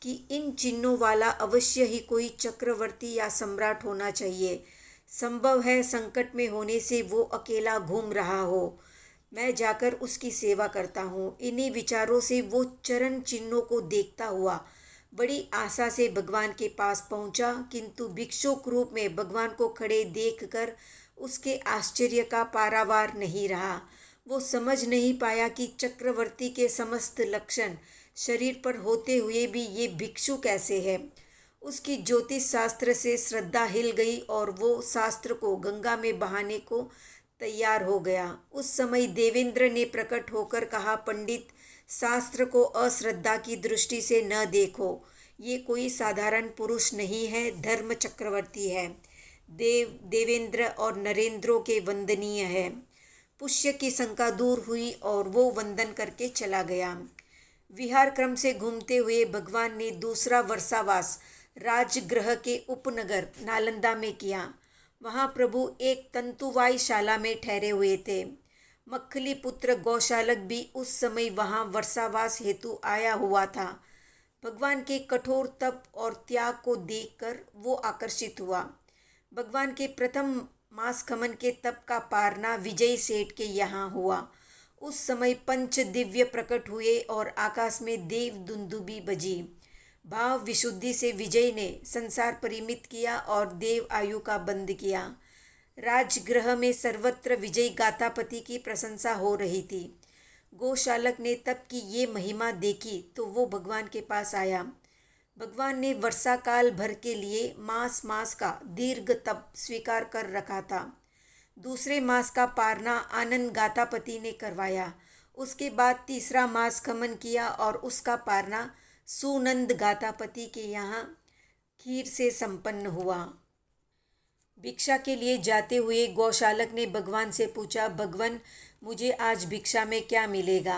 कि इन चिन्हों वाला अवश्य ही कोई चक्रवर्ती या सम्राट होना चाहिए। संभव है संकट में होने से वो अकेला घूम रहा हो। मैं जाकर उसकी सेवा करता हूँ। इन्हीं विचारों से वो चरण चिन्हों को देखता हुआ बड़ी आशा से भगवान के पास पहुँचा, किंतु भिक्षुक रूप में भगवान को खड़े देखकर उसके आश्चर्य का पारावार नहीं रहा। वो समझ नहीं पाया कि चक्रवर्ती के समस्त लक्षण शरीर पर होते हुए भी ये भिक्षु कैसे है। उसकी ज्योतिष शास्त्र से श्रद्धा हिल गई और वो शास्त्र को गंगा में बहाने को तैयार हो गया। उस समय देवेंद्र ने प्रकट होकर कहा, पंडित, शास्त्र को अश्रद्धा की दृष्टि से न देखो। ये कोई साधारण पुरुष नहीं है, धर्म चक्रवर्ती है। देवेंद्र और नरेंद्रों के वंदनीय है। पुष्य की शंका दूर हुई और वो वंदन करके चला गया। विहार क्रम से घूमते हुए भगवान ने दूसरा वर्षावास राजगृह के उपनगर नालंदा में किया। वहाँ प्रभु एक तंतुवाई शाला में ठहरे हुए थे। मक्खली पुत्र गौशालक भी उस समय वहाँ वर्षावास हेतु आया हुआ था। भगवान के कठोर तप और त्याग को देखकर वो आकर्षित हुआ। भगवान के प्रथम मास खमन के तप का पारना विजय सेठ के यहाँ हुआ। उस समय पंच दिव्य प्रकट हुए और आकाश में देव दुंदुबी बजी। भाव विशुद्धि से विजय ने संसार परिमित किया और देव आयु का बंद किया। राजगृह में सर्वत्र विजय गाथापति की प्रशंसा हो रही थी। गौशालक ने तप की ये महिमा देखी तो वो भगवान के पास आया। भगवान ने वर्षा काल भर के लिए मास मास का दीर्घ तप स्वीकार कर रखा था। दूसरे मास का पारना आनंद गाथापति ने करवाया। उसके बाद तीसरा मास खमन किया और उसका पारना सुनंद गाथापति के यहाँ खीर से संपन्न हुआ। भिक्षा के लिए जाते हुए गौशालक ने भगवान से पूछा, भगवान मुझे आज भिक्षा में क्या मिलेगा।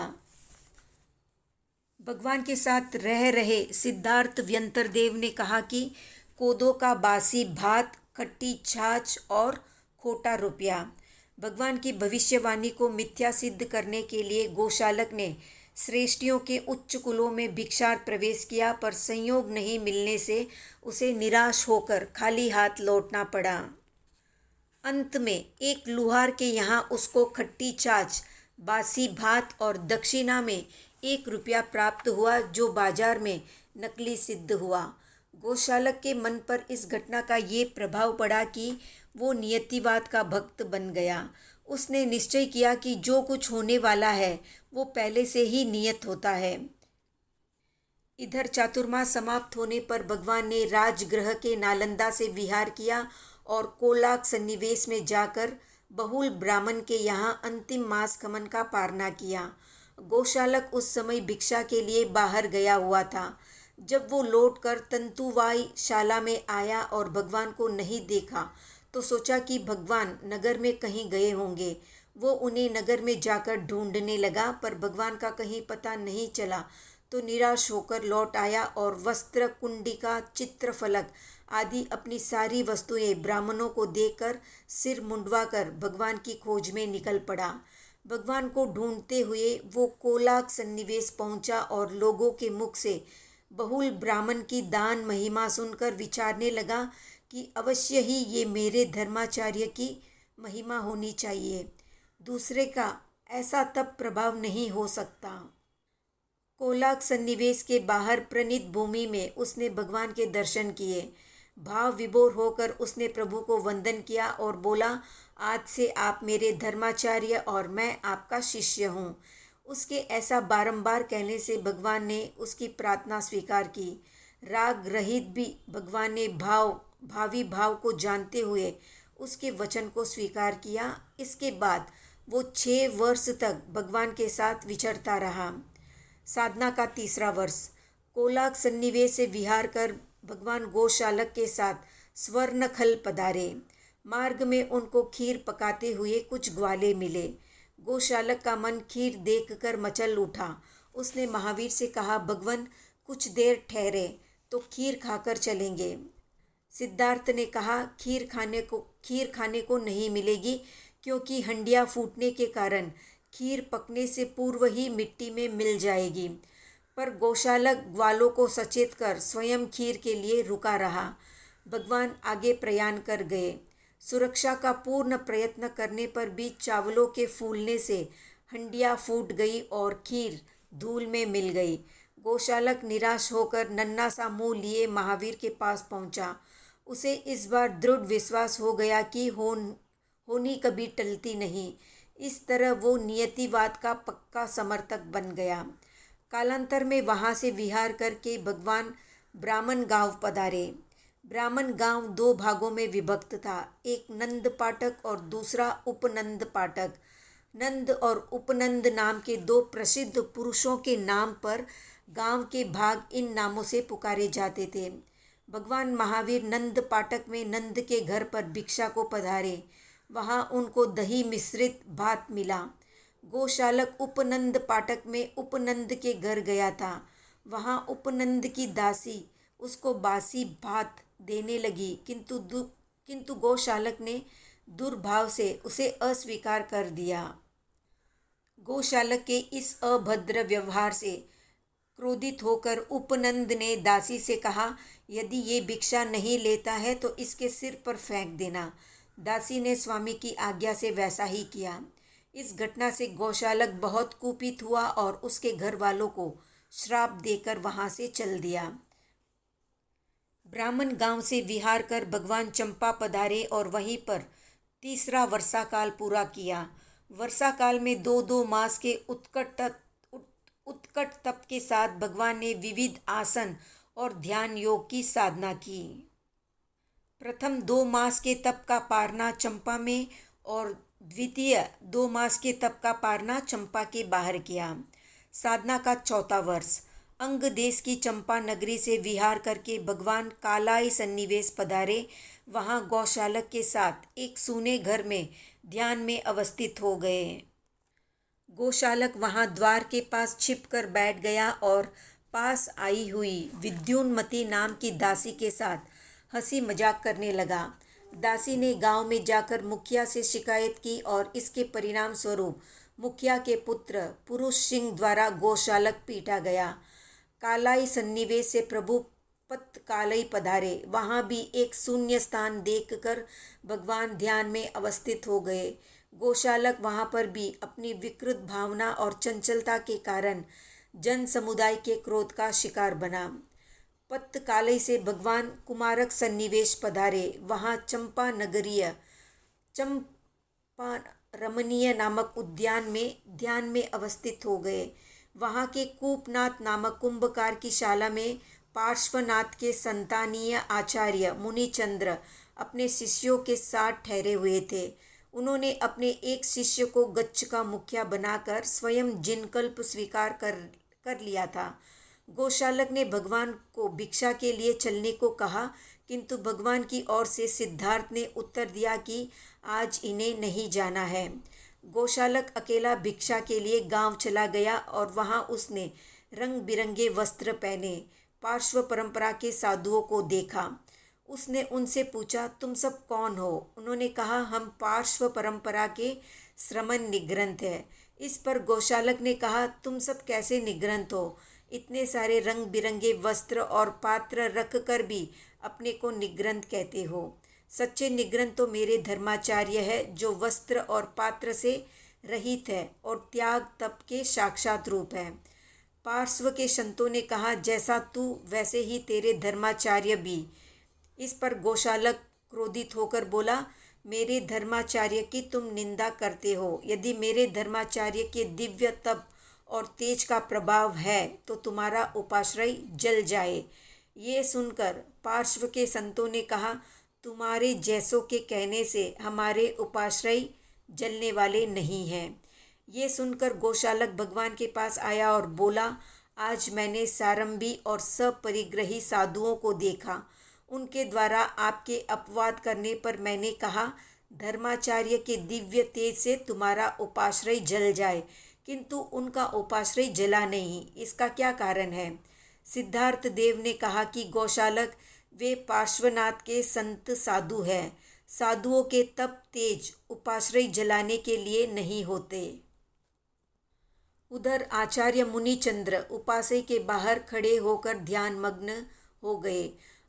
भगवान के साथ रह रहे सिद्धार्थ व्यंतरदेव ने कहा कि कोदो का बासी भात, खट्टी छाछ और खोटा रुपया। भगवान की भविष्यवाणी को मिथ्या सिद्ध करने के लिए गौशालक ने श्रेष्ठियों के उच्च कुलों में भिक्षार्थ प्रवेश किया, पर संयोग नहीं मिलने से उसे निराश होकर खाली हाथ लौटना पड़ा। अंत में एक लुहार के यहाँ उसको खट्टी छाछ, बासी भात और दक्षिणा में 1 रुपया प्राप्त हुआ, जो बाजार में नकली सिद्ध हुआ। गौशालक के मन पर इस घटना का ये प्रभाव पड़ा कि वो नियतिवाद का भक्त बन गया। उसने निश्चय किया कि जो कुछ होने वाला है वो पहले से ही नियत होता है। इधर चातुर्मास समाप्त होने पर भगवान ने राजगृह के नालंदा से विहार किया और कोलाक सन्निवेश में जाकर बहुल ब्राह्मण के यहाँ अंतिम मास गमन का पारना किया। गौशालक उस समय भिक्षा के लिए बाहर गया हुआ था। जब वो लौटकर तंतुवाई शाला में आया और भगवान को नहीं देखा तो सोचा कि भगवान नगर में कहीं गए होंगे। वो उन्हें नगर में जाकर ढूंढने लगा, पर भगवान का कहीं पता नहीं चला तो निराश होकर लौट आया और वस्त्र, कुंडिका, चित्रफलक आदि अपनी सारी वस्तुएं ब्राह्मणों को देकर सिर मुंडवाकर भगवान की खोज में निकल पड़ा। भगवान को ढूंढते हुए वो कोलाक सन्निवेश पहुंचा और लोगों के मुख से बहुल ब्राह्मण की दान महिमा सुनकर विचारने लगा कि अवश्य ही ये मेरे धर्माचार्य की महिमा होनी चाहिए। दूसरे का ऐसा तब प्रभाव नहीं हो सकता। कोलाक सन्निवेश के बाहर प्रणीत भूमि में उसने भगवान के दर्शन किए। भाव विभोर होकर उसने प्रभु को वंदन किया और बोला, आज से आप मेरे धर्माचार्य और मैं आपका शिष्य हूँ। उसके ऐसा बारंबार कहने से भगवान ने उसकी प्रार्थना स्वीकार की। राग रहित भी भगवान ने भावी भाव को जानते हुए उसके वचन को स्वीकार किया। इसके बाद वो 6 वर्ष तक भगवान के साथ विचरता रहा। साधना का 3रा वर्ष। कोलाक सन्निवेश से विहार कर भगवान गौशालक के साथ स्वर्णखल पधारे। मार्ग में उनको खीर पकाते हुए कुछ ग्वाले मिले। गौशालक का मन खीर देखकर मचल उठा। उसने महावीर से कहा, भगवान कुछ देर ठहरे तो खीर खाकर चलेंगे। सिद्धार्थ ने कहा, खीर खाने को नहीं मिलेगी, क्योंकि हंडिया फूटने के कारण खीर पकने से पूर्व ही मिट्टी में मिल जाएगी। पर गौशालक ग्वालों को सचेत कर स्वयं खीर के लिए रुका रहा। भगवान आगे प्रयाण कर गए। सुरक्षा का पूर्ण प्रयत्न करने पर भी चावलों के फूलने से हंडिया फूट गई और खीर धूल में मिल गई। गौशालक निराश होकर नन्हा सा मुंह लिए महावीर के पास पहुंचा। उसे इस बार दृढ़ विश्वास हो गया कि होनी कभी टलती नहीं। इस तरह वो नियतिवाद का पक्का समर्थक बन गया। कालांतर में वहाँ से विहार करके भगवान ब्राह्मण गांव पधारे। ब्राह्मण गांव 2 भागों में विभक्त था, एक नंद पाठक और दूसरा उपनंद पाठक। नंद और उपनंद नाम के 2 प्रसिद्ध पुरुषों के नाम पर गांव के भाग इन नामों से पुकारे जाते थे। भगवान महावीर नंद पाठक में नंद के घर पर भिक्षा को पधारे। वहाँ उनको दही मिश्रित भात मिला। गौशालक उपनंद पाठक में उपनंद के घर गया था। वहाँ उपनंद की दासी उसको बासी भात देने लगी, किंतु गौशालक ने दुर्भाव से उसे अस्वीकार कर दिया। गौशालक के इस अभद्र व्यवहार से क्रोधित होकर उपनंद ने दासी से कहा, यदि ये भिक्षा नहीं लेता है तो इसके सिर पर फेंक देना। दासी ने स्वामी की आज्ञा से वैसा ही किया। इस घटना से गौशालक बहुत कुपित हुआ और उसके घर वालों को श्राप देकर वहां से चल दिया। ब्राह्मण गांव से विहार कर भगवान चंपा पधारे और वहीं पर 3रा वर्षा काल पूरा किया। वर्षा काल में 2-2 मास के उत्कट तप के साथ भगवान ने विविध आसन और ध्यान योग की साधना की। प्रथम 2 मास के तप का पारना चंपा में और द्वितीय 2 मास के तप का पारना चंपा के बाहर किया। साधना का 4था वर्ष। अंग देश की चंपा नगरी से विहार करके भगवान कालाई सन्निवेश पधारे। वहां गौशालक के साथ एक सूने घर में ध्यान में अवस्थित हो गए। गौशालक वहां द्वार के पास छिपकर बैठ गया और पास आई हुई विद्युन्मती नाम की दासी के साथ हंसी मजाक करने लगा। दासी ने गांव में जाकर मुखिया से शिकायत की और इसके परिणाम स्वरूप मुखिया के पुत्र पुरुष सिंह द्वारा गौशालक पीटा गया। कालाई सन्निवेश से प्रभु पतकालई पधारे। वहां भी एक शून्य स्थान देखकर भगवान ध्यान में अवस्थित हो गए। गौशालक वहां पर भी अपनी विकृत भावना और चंचलता के कारण जन समुदाय के क्रोध का शिकार बना। पतकालई से भगवान कुमारक सन्निवेश पधारे। वहां चंपा नगरीय चंपा रमणीय नामक उद्यान में ध्यान में अवस्थित हो गए। वहां के कूपनाथ नामक कुंभकार की शाला में पार्श्वनाथ के संतानीय आचार्य मुनिचंद्र अपने शिष्यों के साथ ठहरे हुए थे। उन्होंने अपने एक शिष्य को गच्छ का मुखिया बनाकर स्वयं जिनकल्प स्वीकार कर लिया था। गौशालक ने भगवान को भिक्षा के लिए चलने को कहा, किंतु भगवान की ओर से सिद्धार्थ ने उत्तर दिया कि आज इन्हें नहीं जाना है। गौशालक अकेला भिक्षा के लिए गांव चला गया और वहां उसने रंग बिरंगे वस्त्र पहने पार्श्व परंपरा के साधुओं को देखा। उसने उनसे पूछा, तुम सब कौन हो? उन्होंने कहा, हम पार्श्व परंपरा के श्रमण निग्रंथ है। इस पर गौशालक ने कहा, तुम सब कैसे निग्रंथ हो? इतने सारे रंग बिरंगे वस्त्र और पात्र रख कर भी अपने को निग्रंथ कहते हो। सच्चे निग्रंथ तो मेरे धर्माचार्य है, जो वस्त्र और पात्र से रहित है और त्याग तप के साक्षात रूप है। पार्श्व के संतों ने कहा, जैसा तू वैसे ही तेरे धर्माचार्य भी। इस पर गौशालक क्रोधित होकर बोला, मेरे धर्माचार्य की तुम निंदा करते हो। यदि मेरे धर्माचार्य के दिव्य तप और तेज का प्रभाव है तो तुम्हारा उपाश्रय जल जाए। ये सुनकर पार्श्व के संतों ने कहा, तुम्हारे जैसों के कहने से हमारे उपाश्रय जलने वाले नहीं हैं। ये सुनकर गौशालक भगवान के पास आया और बोला, आज मैंने सारंभी और सपरिग्रही साधुओं को देखा। उनके द्वारा आपके अपवाद करने पर मैंने कहा, धर्माचार्य के दिव्य तेज से तुम्हारा उपाश्रय जल जाए, किंतु उनका उपाश्रय जला नहीं। इसका क्या कारण है? सिद्धार्थ देव ने कहा कि गौशालक, वे पार्श्वनाथ के संत साधु हैं। साधुओं के तप तेज उपाश्रय जलाने के लिए नहीं होते। उधर आचार्य मुनिचंद्र उपासय के बाहर खड़े होकर ध्यान मग्न हो गए।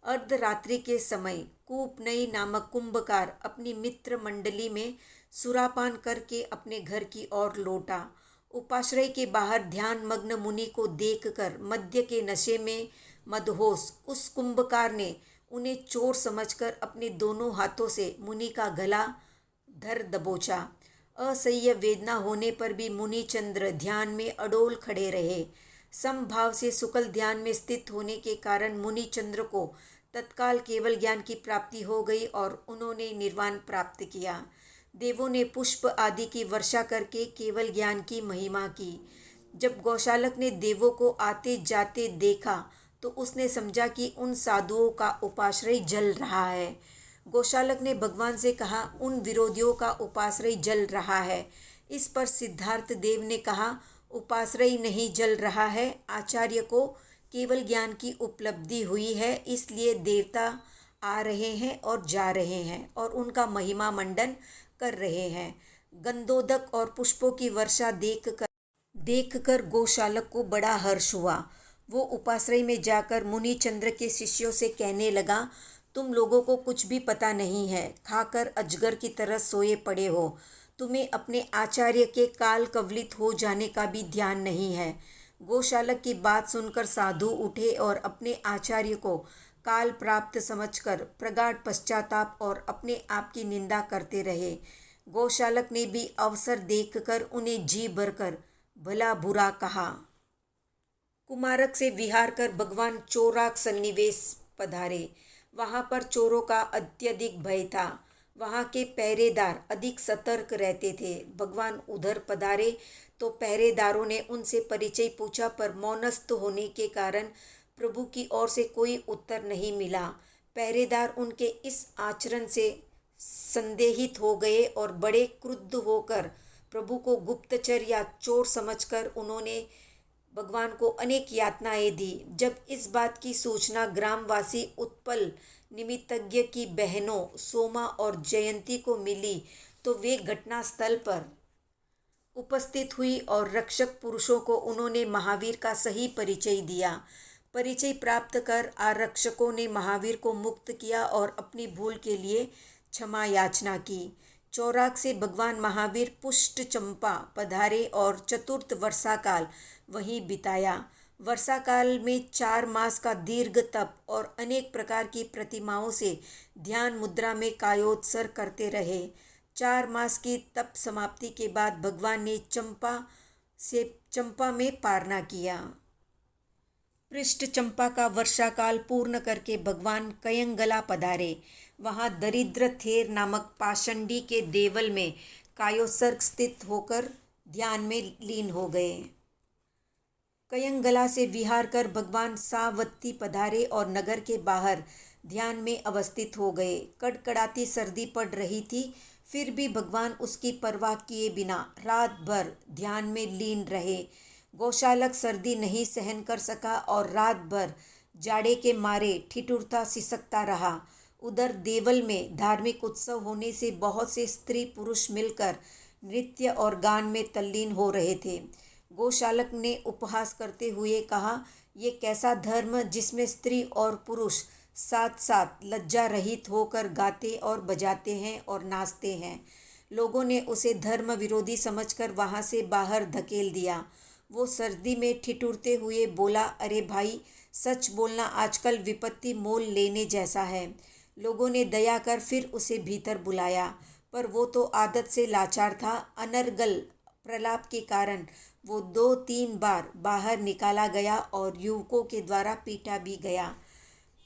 अर्धरात्रि के समय कूपनई नामक कुंभकार अपनी मित्र मंडली में सुरापान करके अपने घर की ओर लौटा। उपाश्रय के बाहर ध्यान मग्न मुनि को देखकर मद्य के नशे में मदहोश उस कुंभकार ने उन्हें चोर समझकर अपने दोनों हाथों से मुनि का गला धर दबोचा। असह्य वेदना होने पर भी मुनिचंद्र ध्यान में अडोल खड़े रहे। समभाव से शुक्ल ध्यान में स्थित होने के कारण मुनिचंद्र को तत्काल केवल ज्ञान की प्राप्ति हो गई और उन्होंने निर्वाण प्राप्त किया। देवों ने पुष्प आदि की वर्षा करके केवल ज्ञान की महिमा की। जब गौशालक ने देवों को आते जाते देखा तो उसने समझा कि उन साधुओं का उपाश्रय जल रहा है। गौशालक ने भगवान से कहा, उन विरोधियों का उपाश्रय जल रहा है। इस पर सिद्धार्थ देव ने कहा, उपाश्रय नहीं जल रहा है, आचार्य को केवल ज्ञान की उपलब्धि हुई है, इसलिए देवता आ रहे हैं और जा रहे हैं और उनका महिमा मंडन कर रहे हैं। गंधोदक और पुष्पों की वर्षा देखकर गौशालक को बड़ा हर्ष हुआ। वो उपाश्रय में जाकर मुनिचंद्र के शिष्यों से कहने लगा, तुम लोगों को कुछ भी पता नहीं है, खाकर अजगर की तरह सोए पड़े हो। तुम्हें अपने आचार्य के काल कवलित हो जाने का भी ध्यान नहीं है। गौशालक की बात सुनकर साधु उठे और अपने आचार्य को काल प्राप्त समझकर प्रगाढ़ पश्चाताप और अपने आप की निंदा करते रहे। गौशालक ने भी अवसर देखकर उन्हें जी भरकर भला बुरा कहा। कुमारक से विहार कर भगवान चोराक सन्निवेश पधारे। वहां पर चोरों का अत्यधिक भय था। वहां के पहरेदार अधिक सतर्क रहते थे। भगवान उधर पधारे तो पहरेदारों ने उनसे परिचय पूछा, पर मौनस्थ होने के कारण प्रभु की ओर से कोई उत्तर नहीं मिला। पहरेदार उनके इस आचरण से संदेहित हो गए और बड़े क्रुद्ध होकर प्रभु को गुप्तचर या चोर समझकर उन्होंने भगवान को अनेक यातनाएं दी। जब इस बात की सूचना ग्रामवासी उत्पल निमित्तज्ञ की बहनों सोमा और जयंती को मिली तो वे घटनास्थल पर उपस्थित हुई और रक्षक पुरुषों को उन्होंने महावीर का सही परिचय दिया। परिचय प्राप्त कर आरक्षकों ने महावीर को मुक्त किया और अपनी भूल के लिए क्षमा याचना की। चौराक से भगवान महावीर पुष्ट चंपा पधारे और चतुर्थ वर्षाकाल वहीं बिताया। वर्षाकाल में 4 मास का दीर्घ तप और अनेक प्रकार की प्रतिमाओं से ध्यान मुद्रा में कायोत्सर्ग करते रहे। 4 मास की तप समाप्ति के बाद भगवान ने चंपा में पारना किया। पृष्ठ चंपा का वर्षाकाल पूर्ण करके भगवान कयंगला पधारे। वहां दरिद्र थेर नामक पाषंडी के देवल में कायोत्सर्ग स्थित होकर ध्यान में लीन हो गए। कयंगला से विहार कर भगवान सावत्ती पधारे और नगर के बाहर ध्यान में अवस्थित हो गए। कड़कड़ाती सर्दी पड़ रही थी, फिर भी भगवान उसकी परवाह किए बिना रात भर ध्यान में लीन रहे। गौशालक सर्दी नहीं सहन कर सका और रात भर जाड़े के मारे ठिठुरता सिसकता रहा। उधर देवल में धार्मिक उत्सव होने से बहुत से स्त्री पुरुष मिलकर नृत्य और गान में तल्लीन हो रहे थे। गौशालक ने उपहास करते हुए कहा, ये कैसा धर्म जिसमें स्त्री और पुरुष साथ साथ लज्जा रहित होकर गाते और बजाते हैं और नाचते हैं। लोगों ने उसे धर्म विरोधी समझकर वहां से बाहर धकेल दिया। वो सर्दी में ठिठुरते हुए बोला, अरे भाई, सच बोलना आजकल विपत्ति मोल लेने जैसा है। लोगों ने दया कर फिर उसे भीतर बुलाया, पर वो तो आदत से लाचार था। अनर्गल प्रलाप के कारण वो 2-3 बार बाहर निकाला गया और युवकों के द्वारा पीटा भी गया।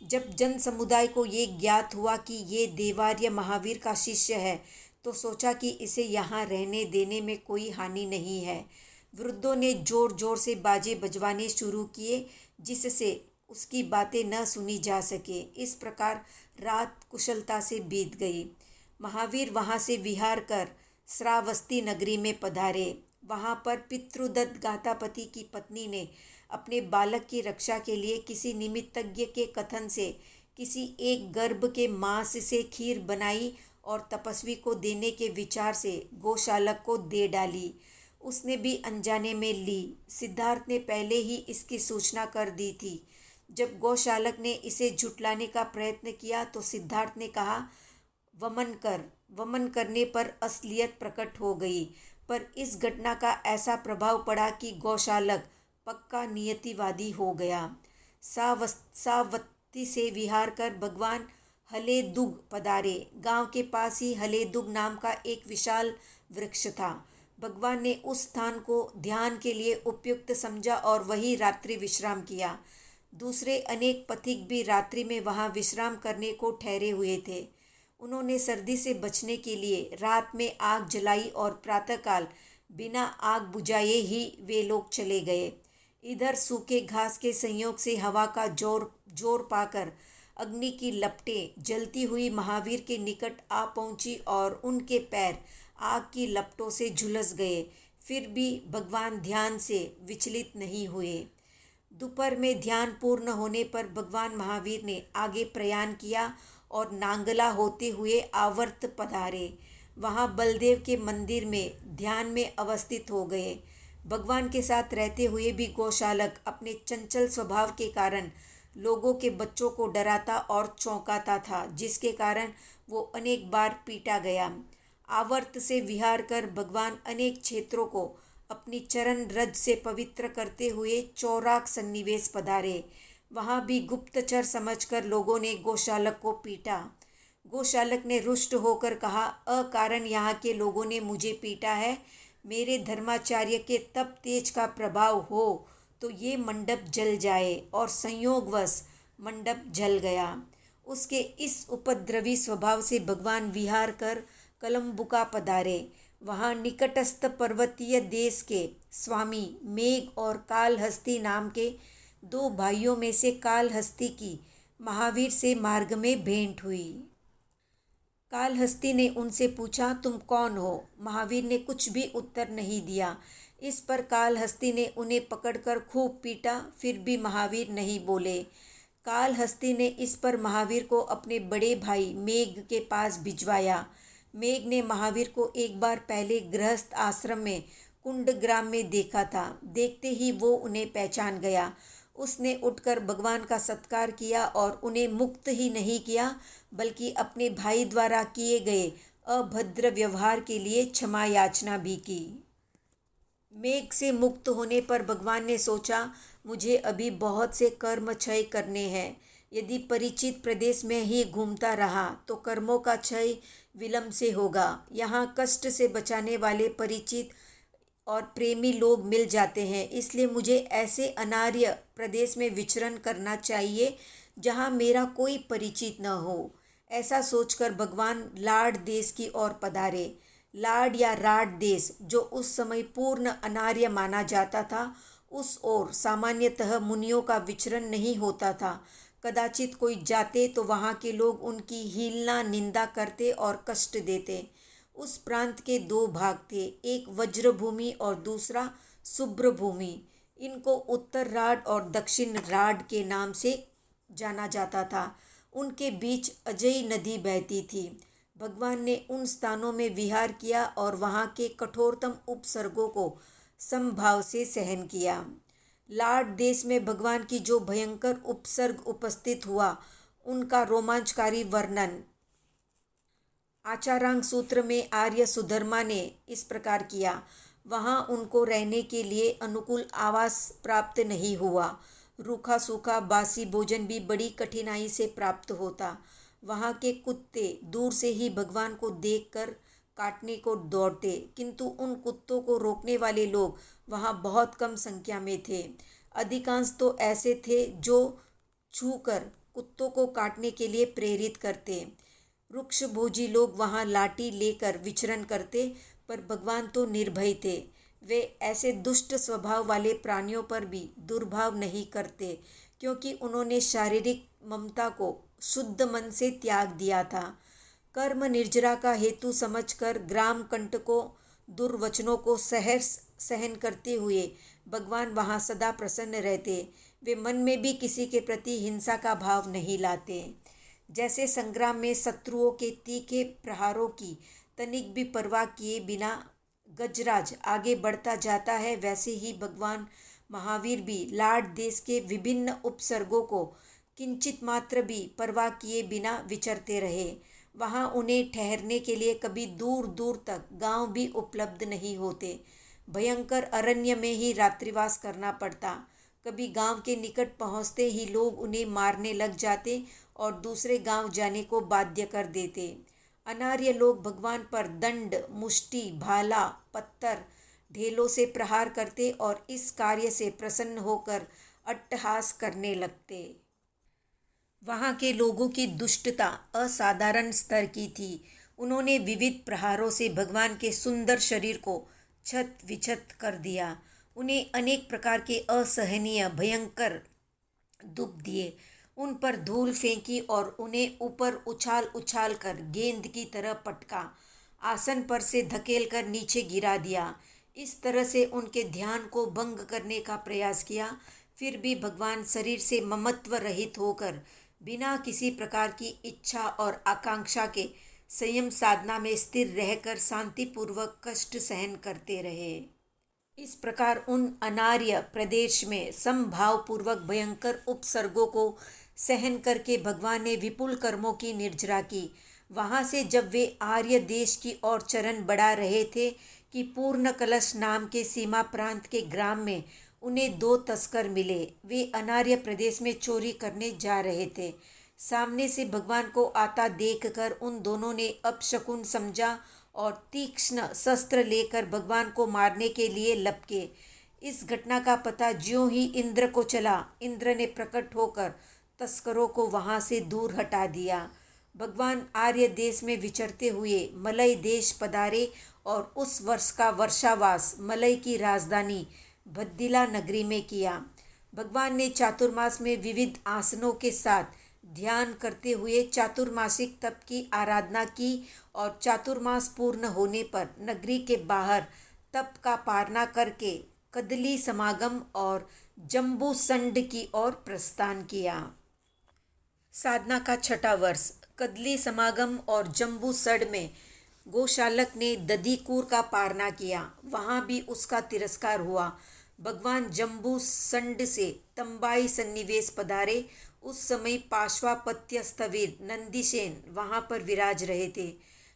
जब जन समुदाय को ये ज्ञात हुआ कि ये देवार्य महावीर का शिष्य है तो सोचा कि इसे यहाँ रहने देने में कोई हानि नहीं है। वृद्धों ने जोर जोर से बाजे बजवाने शुरू किए जिससे उसकी बातें न सुनी जा सके। इस प्रकार रात कुशलता से बीत गई। महावीर वहाँ से विहार कर श्रावस्ती नगरी में पधारे। वहाँ पर पितृदत्त गातापति की पत्नी ने अपने बालक की रक्षा के लिए किसी निमित्तज्ञ के कथन से किसी एक गर्भ के मांस से खीर बनाई और तपस्वी को देने के विचार से गौशालक को दे डाली। उसने भी अनजाने में ली। सिद्धार्थ ने पहले ही इसकी सूचना कर दी थी। जब गौशालक ने इसे झुठलाने का प्रयत्न किया तो सिद्धार्थ ने कहा, वमन कर। वमन करने पर असलियत प्रकट हो गई, पर इस घटना का ऐसा प्रभाव पड़ा कि गौशालक पक्का नियतिवादी हो गया। सावत्ती से विहार कर भगवान हलेदुग पधारे। गांव के पास ही हलेदुग नाम का एक विशाल वृक्ष था। भगवान ने उस स्थान को ध्यान के लिए उपयुक्त समझा और वहीं रात्रि विश्राम किया। दूसरे अनेक पथिक भी रात्रि में वहां विश्राम करने को ठहरे हुए थे। उन्होंने सर्दी से बचने के लिए रात में आग जलाई और प्रातःकाल बिना आग बुझाए ही वे लोग चले गए। इधर सूखे घास के संयोग से हवा का जोर पाकर अग्नि की लपटें जलती हुई महावीर के निकट आ पहुंची और उनके पैर आग की लपटों से झुलस गए। फिर भी भगवान ध्यान से विचलित नहीं हुए। दोपहर में ध्यान पूर्ण होने पर भगवान महावीर ने आगे प्रयाण किया और नांगला होते हुए आवर्त पधारे। वहां बलदेव के मंदिर में ध्यान में अवस्थित हो गए। भगवान के साथ रहते हुए भी गौशालक अपने चंचल स्वभाव के कारण लोगों के बच्चों को डराता और चौंकाता था, जिसके कारण वो अनेक बार पीटा गया। आवर्त से विहार कर भगवान अनेक क्षेत्रों को अपनी चरण रज से पवित्र करते हुए चौराक सन्निवेश पधारे। वहां भी गुप्तचर समझकर लोगों ने गौशालक को पीटा। गौशालक ने रुष्ट होकर कहा, अकारण यहाँ के लोगों ने मुझे पीटा है। मेरे धर्माचार्य के तप तेज का प्रभाव हो तो ये मंडप जल जाए, और संयोगवश मंडप जल गया। उसके इस उपद्रवी स्वभाव से भगवान विहार कर कलम्बुका पधारे। वहाँ निकटस्थ पर्वतीय देश के स्वामी मेघ और कालहस्ती नाम के 2 भाइयों में से कालहस्ती की महावीर से मार्ग में भेंट हुई। कालहस्ती ने उनसे पूछा, तुम कौन हो? महावीर ने कुछ भी उत्तर नहीं दिया। इस पर कालहस्ती ने उन्हें पकड़कर खूब पीटा, फिर भी महावीर नहीं बोले। कालहस्ती ने इस पर महावीर को अपने बड़े भाई मेघ के पास भिजवाया। मेघ ने महावीर को एक बार पहले गृहस्थ आश्रम में कुंडग्राम में देखा था। देखते ही वो उन्हें पहचान गया। उसने उठकर भगवान का सत्कार किया और उन्हें मुक्त ही नहीं किया, बल्कि अपने भाई द्वारा किए गए अभद्र व्यवहार के लिए क्षमा याचना भी की। मेघ से मुक्त होने पर भगवान ने सोचा, मुझे अभी बहुत से कर्म क्षय करने हैं। यदि परिचित प्रदेश में ही घूमता रहा तो कर्मों का क्षय विलंब से होगा। यहाँ कष्ट से बचाने वाले परिचित और प्रेमी लोग मिल जाते हैं, इसलिए मुझे ऐसे अनार्य प्रदेश में विचरण करना चाहिए जहाँ मेरा कोई परिचित न हो। ऐसा सोचकर भगवान लाड देश की ओर पधारे। लाड या राड देश, जो उस समय पूर्ण अनार्य माना जाता था, उस ओर सामान्यतः मुनियों का विचरण नहीं होता था। कदाचित कोई जाते तो वहाँ के लोग उनकी हीलना निंदा करते और कष्ट देते। उस प्रांत के दो भाग थे, एक वज्र भूमि और दूसरा शुभ्र भूमि। इनको उत्तर राड और दक्षिण राड के नाम से जाना जाता था। उनके बीच अजय नदी बहती थी। भगवान ने उन स्थानों में विहार किया और वहाँ के कठोरतम उपसर्गों को समभाव से सहन किया। लाड देश में भगवान की जो भयंकर उपसर्ग उपस्थित हुआ, उनका रोमांचकारी वर्णन आचारांग सूत्र में आर्य सुधर्मा ने इस प्रकार किया। वहाँ उनको रहने के लिए अनुकूल आवास प्राप्त नहीं हुआ। रूखा सूखा बासी भोजन भी बड़ी कठिनाई से प्राप्त होता। वहाँ के कुत्ते दूर से ही भगवान को देखकर काटने को दौड़ते, किंतु उन कुत्तों को रोकने वाले लोग वहाँ बहुत कम संख्या में थे। अधिकांश तो ऐसे थे जो छूकर कुत्तों को काटने के लिए प्रेरित करते। वृक्ष भोजी लोग वहाँ लाठी लेकर विचरण करते, पर भगवान तो निर्भय थे। वे ऐसे दुष्ट स्वभाव वाले प्राणियों पर भी दुर्भाव नहीं करते, क्योंकि उन्होंने शारीरिक ममता को शुद्ध मन से त्याग दिया था। कर्म निर्जरा का हेतु समझकर ग्राम कंटकों दुर्वचनों को सहर्ष सहन करते हुए भगवान वहाँ सदा प्रसन्न रहते। वे मन में भी किसी के प्रति हिंसा का भाव नहीं लाते। जैसे संग्राम में शत्रुओं के तीखे प्रहारों की तनिक भी परवाह किए बिना गजराज आगे बढ़ता जाता है, वैसे ही भगवान महावीर भी लाड देश के विभिन्न उपसर्गों को किंचित मात्र भी परवाह किए बिना विचरते रहे। वहाँ उन्हें ठहरने के लिए कभी दूर दूर तक गांव भी उपलब्ध नहीं होते। भयंकर अरण्य में ही रात्रिवास करना पड़ता। कभी गांव के निकट पहुँचते ही लोग उन्हें मारने लग जाते और दूसरे गांव जाने को बाध्य कर देते। अनार्य लोग भगवान पर दंड, मुष्टि, भाला, पत्थर, ढेलों से प्रहार करते और इस कार्य से प्रसन्न होकर अट्टहास करने लगते। वहाँ के लोगों की दुष्टता असाधारण स्तर की थी। उन्होंने विविध प्रहारों से भगवान के सुंदर शरीर को छत विछत कर दिया। उन्हें अनेक प्रकार के असहनीय भयंकर दुख दिए। उन पर धूल फेंकी और उन्हें ऊपर उछाल उछाल कर गेंद की तरह पटका। आसन पर से धकेल कर नीचे गिरा दिया। इस तरह से उनके ध्यान को भंग करने का प्रयास किया। फिर भी भगवान शरीर से ममत्व रहित होकर बिना किसी प्रकार की इच्छा और आकांक्षा के संयम साधना में स्थिर रहकर शांतिपूर्वक कष्ट सहन करते रहे। इस प्रकार उन अनार्य प्रदेश में समभावपूर्वक भयंकर उपसर्गों को सहन करके भगवान ने विपुल कर्मों की निर्जरा की। वहाँ से जब वे आर्य देश की ओर चरण बढ़ा रहे थे कि पूर्ण कलश नाम के सीमा प्रांत के ग्राम में उन्हें दो तस्कर मिले। वे अनार्य प्रदेश में चोरी करने जा रहे थे। सामने से भगवान को आता देखकर उन दोनों ने अपशकुन समझा और तीक्ष्ण शस्त्र लेकर भगवान को मारने के लिए लपके। इस घटना का पता ज्यों ही इंद्र को चला, इंद्र ने प्रकट होकर तस्करों को वहाँ से दूर हटा दिया। भगवान आर्य देश में विचरते हुए मलय देश पधारे और उस वर्ष का वर्षावास मलय की राजधानी बद्दिला नगरी में किया। भगवान ने चातुर्मास में विविध आसनों के साथ ध्यान करते हुए चातुर्मासिक तप की आराधना की और चातुर्मास पूर्ण होने पर नगरी के बाहर तप का पारना करके कदली समागम और जम्बू संड की ओर प्रस्थान किया। साधना का छठा वर्ष। कदली समागम और जम्बू सड़ में गोशालक ने दधीकूर का पारना किया, वहां भी उसका तिरस्कार हुआ। भगवान जम्बू संड से तंबाई सन्निवेश पधारे। उस समय पार्श्वापत्य स्थविर नंदीसेन वहां पर विराज रहे थे।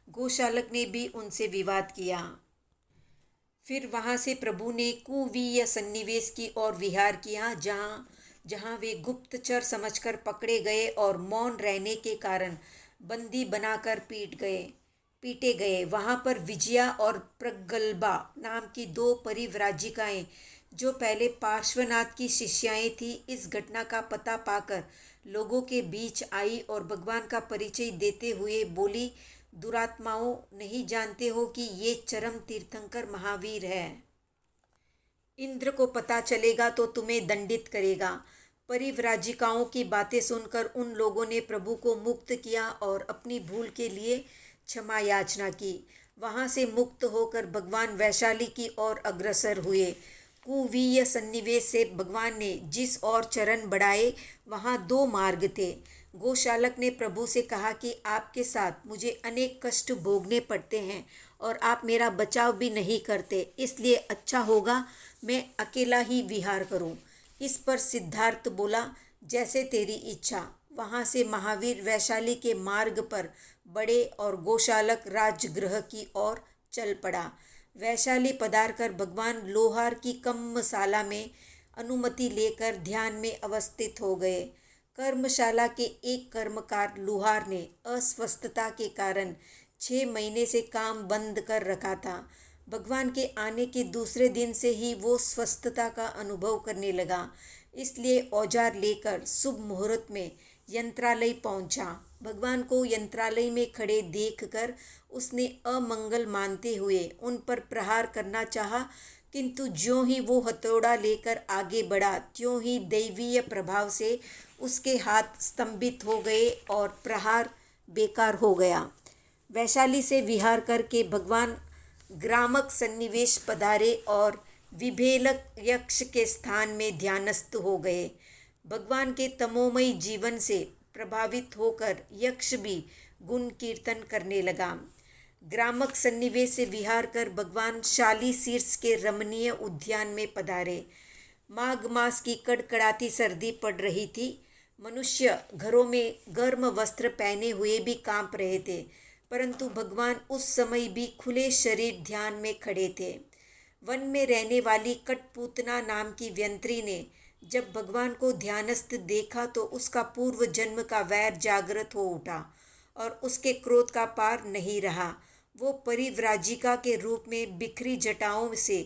गोशालक ने भी उनसे विवाद किया। फिर वहां से प्रभु ने कुवीय सन्निवेश की ओर विहार किया, जहां वे गुप्तचर समझकर पकड़े गए और मौन रहने के कारण बंदी बनाकर पीटे गए। वहां पर विजया और प्रगल्भा नाम की दो परिव्राजिकाएं, जो पहले पार्श्वनाथ की शिष्याएं थी, इस घटना का पता पाकर लोगों के बीच आई और भगवान का परिचय देते हुए बोली, दुरात्माओं, नहीं जानते हो कि ये चरम तीर्थंकर महावीर है। इंद्र को पता चलेगा तो तुम्हें दंडित करेगा। परिव्राजिकाओं की बातें सुनकर उन लोगों ने प्रभु को मुक्त किया और अपनी भूल के लिए क्षमा याचना की। वहां से मुक्त होकर भगवान वैशाली की ओर अग्रसर हुए। कुवीय सन्निवेश से भगवान ने जिस ओर चरण बढ़ाए, वहां दो मार्ग थे। गोशालक ने प्रभु से कहा कि आपके साथ मुझे अनेक कष्ट भोगने पड़ते हैं और आप मेरा बचाव भी नहीं करते, इसलिए अच्छा होगा मैं अकेला ही विहार करूं। इस पर सिद्धार्थ बोला, जैसे तेरी इच्छा। वहां से महावीर वैशाली के मार्ग पर बढ़े और गोशालक राजगृह की ओर चल पड़ा। वैशाली पधारकर भगवान लोहार की कम्मशाला में अनुमति लेकर ध्यान में अवस्थित हो गए। कर्मशाला के एक कर्मकार लुहार ने अस्वस्थता के कारण 6 महीने से काम बंद कर रखा था। भगवान के आने के दूसरे दिन से ही वो स्वस्थता का अनुभव करने लगा, इसलिए औजार लेकर शुभ मुहूर्त में यंत्रालय पहुंचा। भगवान को यंत्रालय में खड़े देखकर उसने अमंगल मानते हुए उन पर प्रहार करना चाहा, किंतु ज्यों ही वो हथौड़ा लेकर आगे बढ़ा, त्यों ही दैवीय प्रभाव से उसके हाथ स्तंभित हो गए और प्रहार बेकार हो गया। वैशाली से विहार करके भगवान ग्रामक सन्निवेश पधारे और विभेलक यक्ष के स्थान में ध्यानस्थ हो गए। भगवान के तमोमयी जीवन से प्रभावित होकर यक्ष भी गुण कीर्तन करने लगा। ग्रामक सन्निवेश से विहार कर भगवान शाली शीर्ष के रमणीय उद्यान में पधारे। माघ मास की कड़कड़ाती सर्दी पड़ रही थी। मनुष्य घरों में गर्म वस्त्र पहने हुए भी कांप रहे थे, परंतु भगवान उस समय भी खुले शरीर ध्यान में खड़े थे। वन में रहने वाली कठपूतना नाम की व्यंत्री ने जब भगवान को ध्यानस्थ देखा तो उसका पूर्व जन्म का वैर जागृत हो उठा और उसके क्रोध का पार नहीं रहा। वो परिव्राजिका के रूप में बिखरी जटाओं से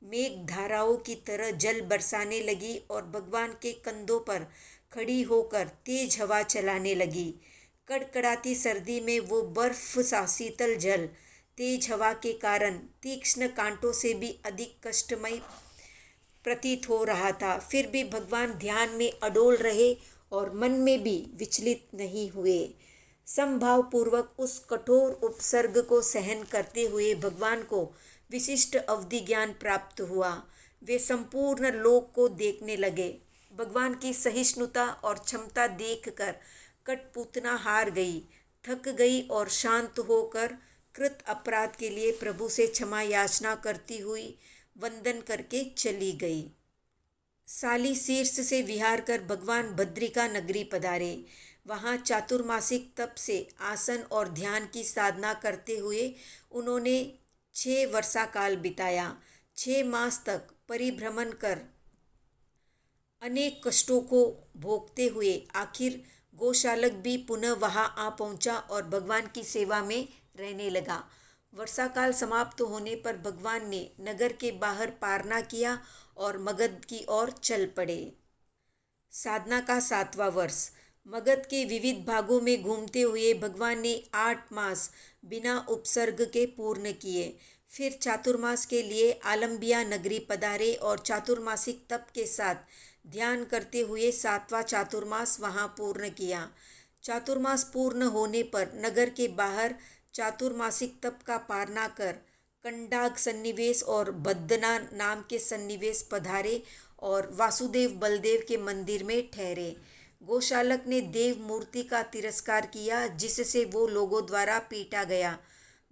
मेघ धाराओं की तरह जल बरसाने लगी और भगवान के कंधों पर खड़ी होकर तेज हवा चलाने लगी। कड़कड़ाती सर्दी में वो बर्फ सा शीतल जल तेज हवा के कारण तीक्ष्ण कांटों से भी अधिक कष्टमय प्रतीत हो रहा था। फिर भी भगवान ध्यान में अडोल रहे और मन में भी विचलित नहीं हुए। समभाव पूर्वक उस कठोर उपसर्ग को सहन करते हुए भगवान को विशिष्ट अवधि ज्ञान प्राप्त हुआ। वे संपूर्ण लोक को देखने लगे। भगवान की सहिष्णुता और क्षमता देखकर कठपूतना हार गई, थक गई और शांत होकर कृत अपराध के लिए प्रभु से क्षमा याचना करती हुई वंदन करके चली गई। साली शीर्ष से विहार कर भगवान भद्रिका नगरी पधारे। वहाँ चातुर्मासिक तप से आसन और ध्यान की साधना करते हुए उन्होंने 6 वर्षाकाल बिताया। 6 मास तक परिभ्रमण कर अनेक कष्टों को भोगते हुए आखिर गोशालक भी पुनः वहां आ पहुंचा और भगवान की सेवा में रहने लगा। वर्षाकाल समाप्त होने पर भगवान ने नगर के बाहर पारना किया और मगध की ओर चल पड़े। साधना का 7वां वर्ष। मगध के विविध भागों में घूमते हुए भगवान ने 8 मास बिना उपसर्ग के पूर्ण किए। फिर चातुर्मास के लिए आलम्बिया नगरी पधारे और चातुर्मासिक तप के साथ ध्यान करते हुए 7वां चातुर्मास वहाँ पूर्ण किया। चातुर्मास पूर्ण होने पर नगर के बाहर चातुर्मासिक तप का पारना कर कंडाग सन्निवेश और बद्दना नाम के सन्निवेश पधारे और वासुदेव बलदेव के मंदिर में ठहरे। गोशालक ने देव मूर्ति का तिरस्कार किया, जिससे वो लोगों द्वारा पीटा गया।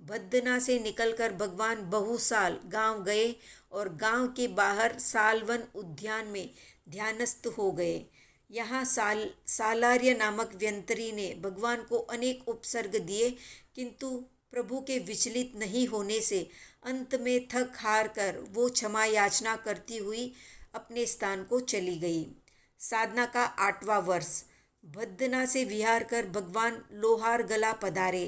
बद्दना से निकलकर भगवान बहुसाल गांव गए और गांव के बाहर सालवन उद्यान में ध्यानस्थ हो गए। यहाँ सालार्य नामक व्यंतरी ने भगवान को अनेक उपसर्ग दिए, किंतु प्रभु के विचलित नहीं होने से अंत में थक हार कर वो क्षमा याचना करती हुई अपने स्थान को चली गई। साधना का 8वां वर्ष। बद्दना से विहार कर भगवान लोहारगला पधारे।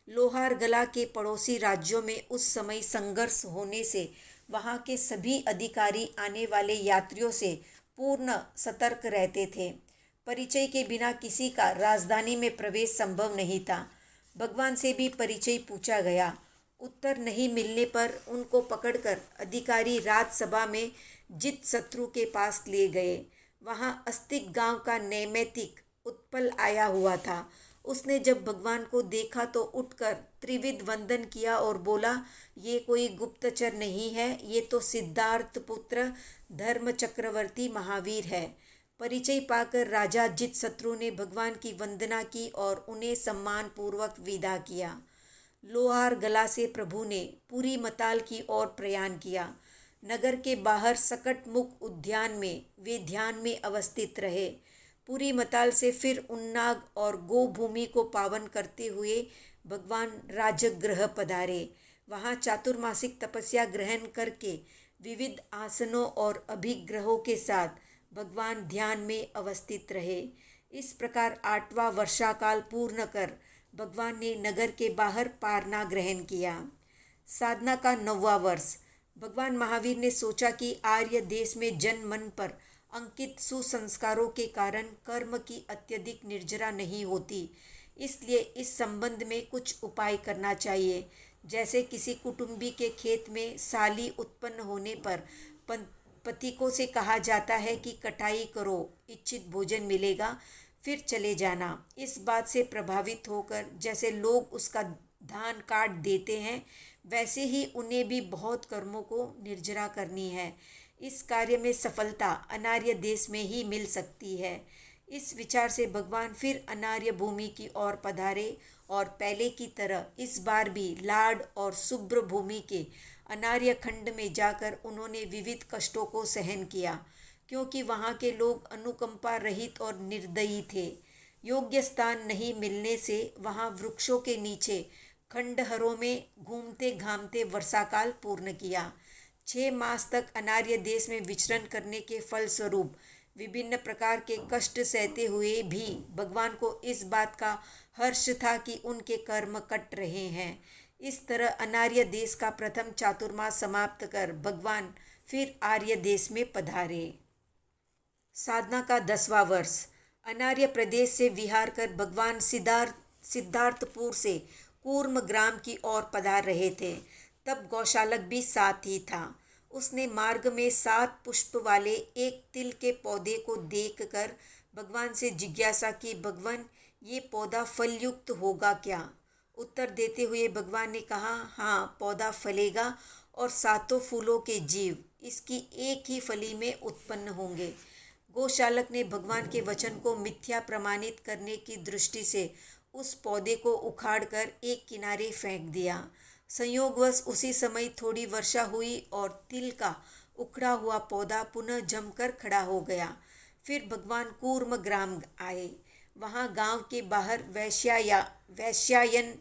लोहारगला के पड़ोसी राज्यों में उस समय संघर्ष होने से वहाँ के सभी अधिकारी आने वाले यात्रियों से पूर्ण सतर्क रहते थे। परिचय के बिना किसी का राजधानी में प्रवेश संभव नहीं था। भगवान से भी परिचय पूछा गया। उत्तर नहीं मिलने पर उनको पकड़कर अधिकारी राजसभा में जित शत्रु के पास ले गए। वहाँ अस्तिक गांव का नैमित्तिक उत्पल आया हुआ था। उसने जब भगवान को देखा तो उठकर त्रिविध वंदन किया और बोला, ये कोई गुप्तचर नहीं है, ये तो सिद्धार्थ पुत्र धर्म चक्रवर्ती महावीर है। परिचय पाकर राजा जित शत्रु ने भगवान की वंदना की और उन्हें सम्मान पूर्वक विदा किया। लोहारगला से प्रभु ने पूरी मताल की ओर प्रयाण किया। नगर के बाहर सकटमुख उद्यान में वे ध्यान में अवस्थित रहे। पूरी मताल से फिर उन्नाग और गोभूमि को पावन करते हुए भगवान राजगृह पधारे। वहाँ चातुर्मासिक तपस्या ग्रहण करके विविध आसनों और अभिग्रहों के साथ भगवान ध्यान में अवस्थित रहे। इस प्रकार 8वां वर्षाकाल पूर्ण कर भगवान ने नगर के बाहर पारना ग्रहण किया। साधना का 9वां वर्ष। भगवान महावीर ने सोचा कि आर्य देश में जन मन पर अंकित सुसंस्कारों के कारण कर्म की अत्यधिक निर्जरा नहीं होती, इसलिए इस संबंध में कुछ उपाय करना चाहिए। जैसे किसी कुटुंबी के खेत में साली उत्पन्न होने पर पथिकों से कहा जाता है कि कटाई करो, इच्छित भोजन मिलेगा, फिर चले जाना। इस बात से प्रभावित होकर जैसे लोग उसका धान काट देते हैं, वैसे ही उन्हें भी बहुत कर्मों को निर्जरा करनी है। इस कार्य में सफलता अनार्य देश में ही मिल सकती है। इस विचार से भगवान फिर अनार्य भूमि की ओर पधारे और पहले की तरह इस बार भी लाड और शुभ्र भूमि के अनार्य खंड में जाकर उन्होंने विविध कष्टों को सहन किया, क्योंकि वहाँ के लोग अनुकंपा रहित और निर्दयी थे। योग्य स्थान नहीं मिलने से वहाँ वृक्षों के नीचे खंडहरों में घूमते घामते वर्षाकाल पूर्ण किया। 6 मास तक अनार्य देश में विचरण करने के फलस्वरूप विभिन्न प्रकार के कष्ट सहते हुए भी भगवान को इस बात का हर्ष था कि उनके कर्म कट रहे हैं। इस तरह अनार्य देश का प्रथम चातुर्मास समाप्त कर भगवान फिर आर्य देश में पधारे। साधना का 10वां वर्ष। अनार्य प्रदेश से विहार कर भगवान सिद्धार्थपुर से कूर्म ग्राम की ओर पधार रहे थे। तब गौशालक भी साथ ही था। उसने मार्ग में 7 पुष्प वाले एक तिल के पौधे को देखकर भगवान से जिज्ञासा की, भगवान ये पौधा फलयुक्त होगा क्या? उत्तर देते हुए भगवान ने कहा, हाँ, पौधा फलेगा और 7 फूलों के जीव इसकी एक ही फली में उत्पन्न होंगे। गौशालक ने भगवान के वचन को मिथ्या प्रमाणित करने की दृष्टि से उस पौधे को उखाड़कर एक किनारे फेंक दिया। संयोगवश उसी समय थोड़ी वर्षा हुई और तिल का उखड़ा हुआ पौधा पुनः जमकर खड़ा हो गया। फिर भगवान कूर्म ग्राम आए। वहाँ गांव के बाहर वैश्यायन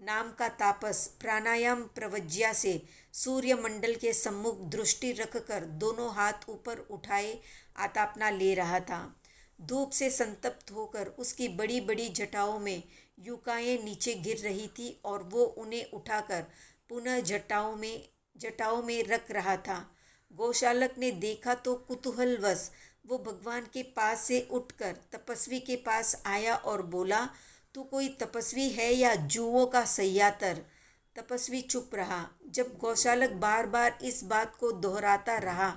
नाम का तापस प्राणायाम प्रवज्या से सूर्यमंडल के सम्मुख दृष्टि रखकर दोनों हाथ ऊपर उठाए आतापना ले रहा था। धूप से संतप्त होकर उसकी बड़ी बड़ी जटाओं में युकाएं नीचे गिर रही थी और वो उन्हें उठाकर पुनः जटाओं में रख रहा था। गौशालक ने देखा तो कुतूहलवश वो भगवान के पास से उठकर तपस्वी के पास आया और बोला, तू कोई तपस्वी है या जुओं का सह्यातर? तपस्वी चुप रहा। जब गौशालक बार बार इस बात को दोहराता रहा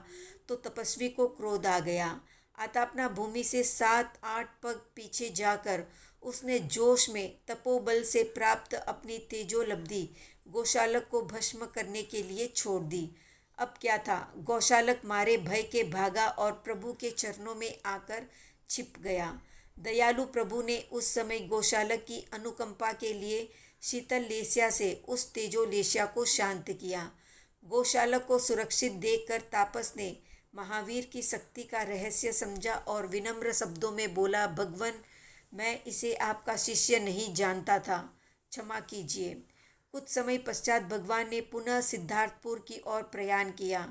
तो तपस्वी को क्रोध आ गया। अतापना भूमि से 7-8 पग पीछे जाकर उसने जोश में तपोबल से प्राप्त अपनी तेजोलब्धि गौशालक को भस्म करने के लिए छोड़ दी। अब क्या था, गौशालक मारे भय के भागा और प्रभु के चरणों में आकर छिप गया। दयालु प्रभु ने उस समय गौशालक की अनुकंपा के लिए शीतल लेस्या से उस तेजोलेस्या को शांत किया। गौशालक को सुरक्षित देखकर तापस ने महावीर की शक्ति का रहस्य समझा और विनम्र शब्दों में बोला, भगवान, मैं इसे आपका शिष्य नहीं जानता था, क्षमा कीजिए। कुछ समय पश्चात भगवान ने पुनः सिद्धार्थपुर की ओर प्रयाण किया।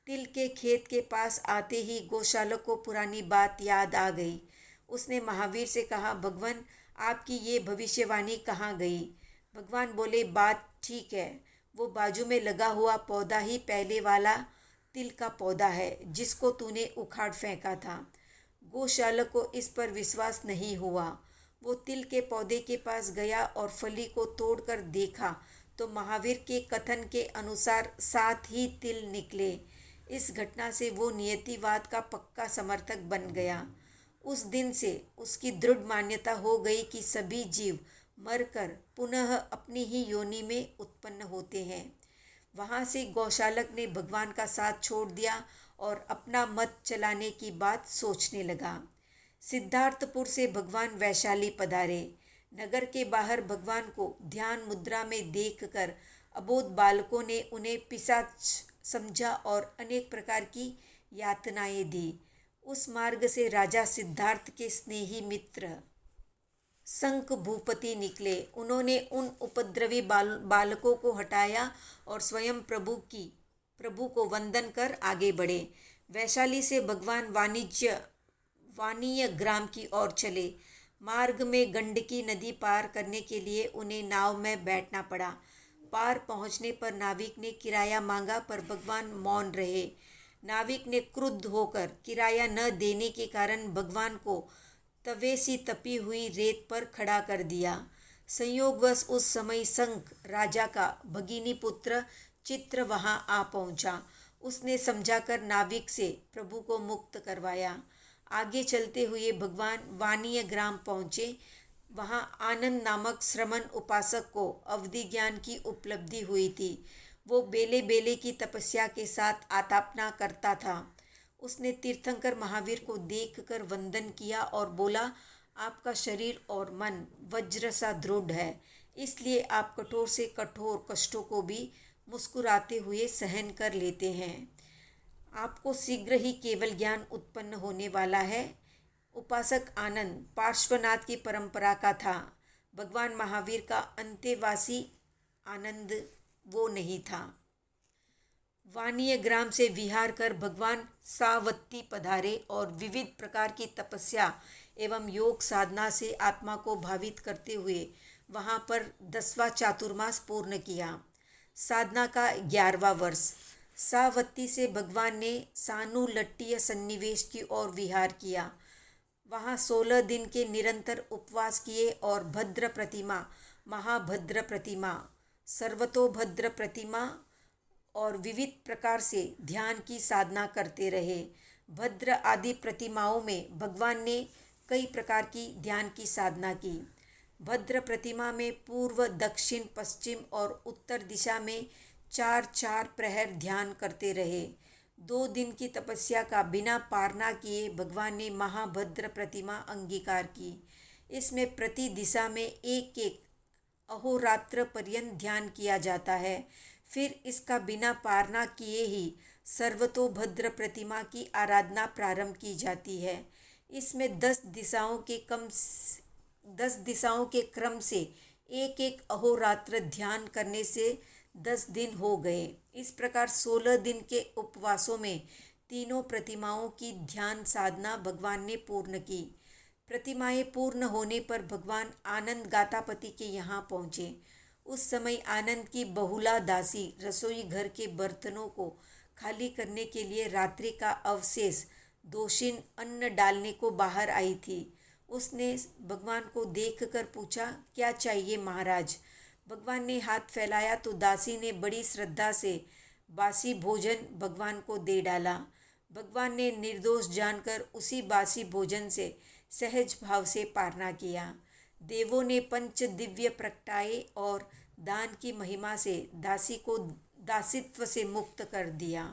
तिल के खेत के पास आते ही गौशालक को पुरानी बात याद आ गई। उसने महावीर से कहा, भगवान, आपकी ये भविष्यवाणी कहाँ गई? भगवान बोले, बात ठीक है, वो बाजू में लगा हुआ पौधा ही पहले वाला तिल का पौधा है जिसको तूने उखाड़ फेंका था। गौशालक को इस पर विश्वास नहीं हुआ। वो तिल के पौधे के पास गया और फली को तोड़कर देखा तो महावीर के कथन के अनुसार 7 ही तिल निकले। इस घटना से वो नियतिवाद का पक्का समर्थक बन गया। उस दिन से उसकी दृढ़ मान्यता हो गई कि सभी जीव मरकर पुनः अपनी ही योनि में उत्पन्न होते हैं। वहाँ से गौशालक ने भगवान का साथ छोड़ दिया और अपना मत चलाने की बात सोचने लगा। सिद्धार्थपुर से भगवान वैशाली पधारे। नगर के बाहर भगवान को ध्यान मुद्रा में देखकर अबोध बालकों ने उन्हें पिशाच समझा और अनेक प्रकार की यातनाएं दी। उस मार्ग से राजा सिद्धार्थ के स्नेही मित्र शंख भूपति निकले। उन्होंने उन उपद्रवी बालकों को हटाया और स्वयं प्रभु को वंदन कर आगे बढ़े। वैशाली से भगवान वाणिय ग्राम की ओर चले। मार्ग में गंडकी नदी पार करने के लिए उन्हें नाव में बैठना पड़ा। पार पहुंचने पर नाविक ने किराया मांगा पर भगवान मौन रहे। नाविक ने क्रुद्ध होकर किराया न देने के कारण भगवान को तवे सी तपी हुई रेत पर खड़ा कर दिया। संयोगवश उस समय शंख राजा का भगिनी पुत्र चित्र वहां आ पहुंचा। उसने समझाकर नाविक से प्रभु को मुक्त करवाया। आगे चलते हुए भगवान वाणिय ग्राम पहुंचे। वहां आनंद नामक श्रमण उपासक को अवधि ज्ञान की उपलब्धि हुई थी। वो बेले बेले की तपस्या के साथ आतापना करता था। उसने तीर्थंकर महावीर को देखकर वंदन किया और बोला, आपका शरीर और मन वज्र सा दृढ़ है, इसलिए आप कठोर से कठोर कष्टों को भी मुस्कुराते हुए सहन कर लेते हैं। आपको शीघ्र ही केवल ज्ञान उत्पन्न होने वाला है। उपासक आनंद पार्श्वनाथ की परंपरा का था। भगवान महावीर का अंतेवासी आनंद वो नहीं था। वाणिय ग्राम से विहार कर भगवान सावत्ती पधारे और विविध प्रकार की तपस्या एवं योग साधना से आत्मा को भावित करते हुए वहाँ पर 10वां चातुर्मास पूर्ण किया। साधना का 11वां वर्ष। सावत्ती से भगवान ने सानुलट्टीय सन्निवेश की ओर विहार किया। वहाँ 16 दिन के निरंतर उपवास किए और भद्र प्रतिमा, महाभद्र प्रतिमा, सर्वतोभद्र प्रतिमा और विविध प्रकार से ध्यान की साधना करते रहे। भद्र आदि प्रतिमाओं में भगवान ने कई प्रकार की ध्यान की साधना की। भद्र प्रतिमा में पूर्व, दक्षिण, पश्चिम और उत्तर दिशा में 4-4 प्रहर ध्यान करते रहे। 2 दिन की तपस्या का बिना पारना किए भगवान ने महाभद्र प्रतिमा अंगीकार की। इसमें प्रति दिशा में एक अहोरात्र पर्यंत ध्यान किया जाता है। फिर इसका बिना पारना किए ही सर्वतोभद्र प्रतिमा की आराधना प्रारंभ की जाती है। इसमें 10 दिशाओं के क्रम से एक अहोरात्र ध्यान करने से 10 दिन हो गए। इस प्रकार 16 दिन के उपवासों में तीनों प्रतिमाओं की ध्यान साधना भगवान ने पूर्ण की। प्रतिमाएं पूर्ण होने पर भगवान आनंद गातापति के यहाँ पहुँचे। उस समय आनंद की बहुला दासी रसोई घर के बर्तनों को खाली करने के लिए रात्रि का अवशेष दोषिन अन्न डालने को बाहर आई थी। उसने भगवान को देखकर पूछा, क्या चाहिए महाराज? भगवान ने हाथ फैलाया तो दासी ने बड़ी श्रद्धा से बासी भोजन भगवान को दे डाला। भगवान ने निर्दोष जानकर उसी बासी भोजन से सहज भाव से पारना किया। देवों ने पंच दिव्य प्रगटाए और दान की महिमा से दासी को दासित्व से मुक्त कर दिया।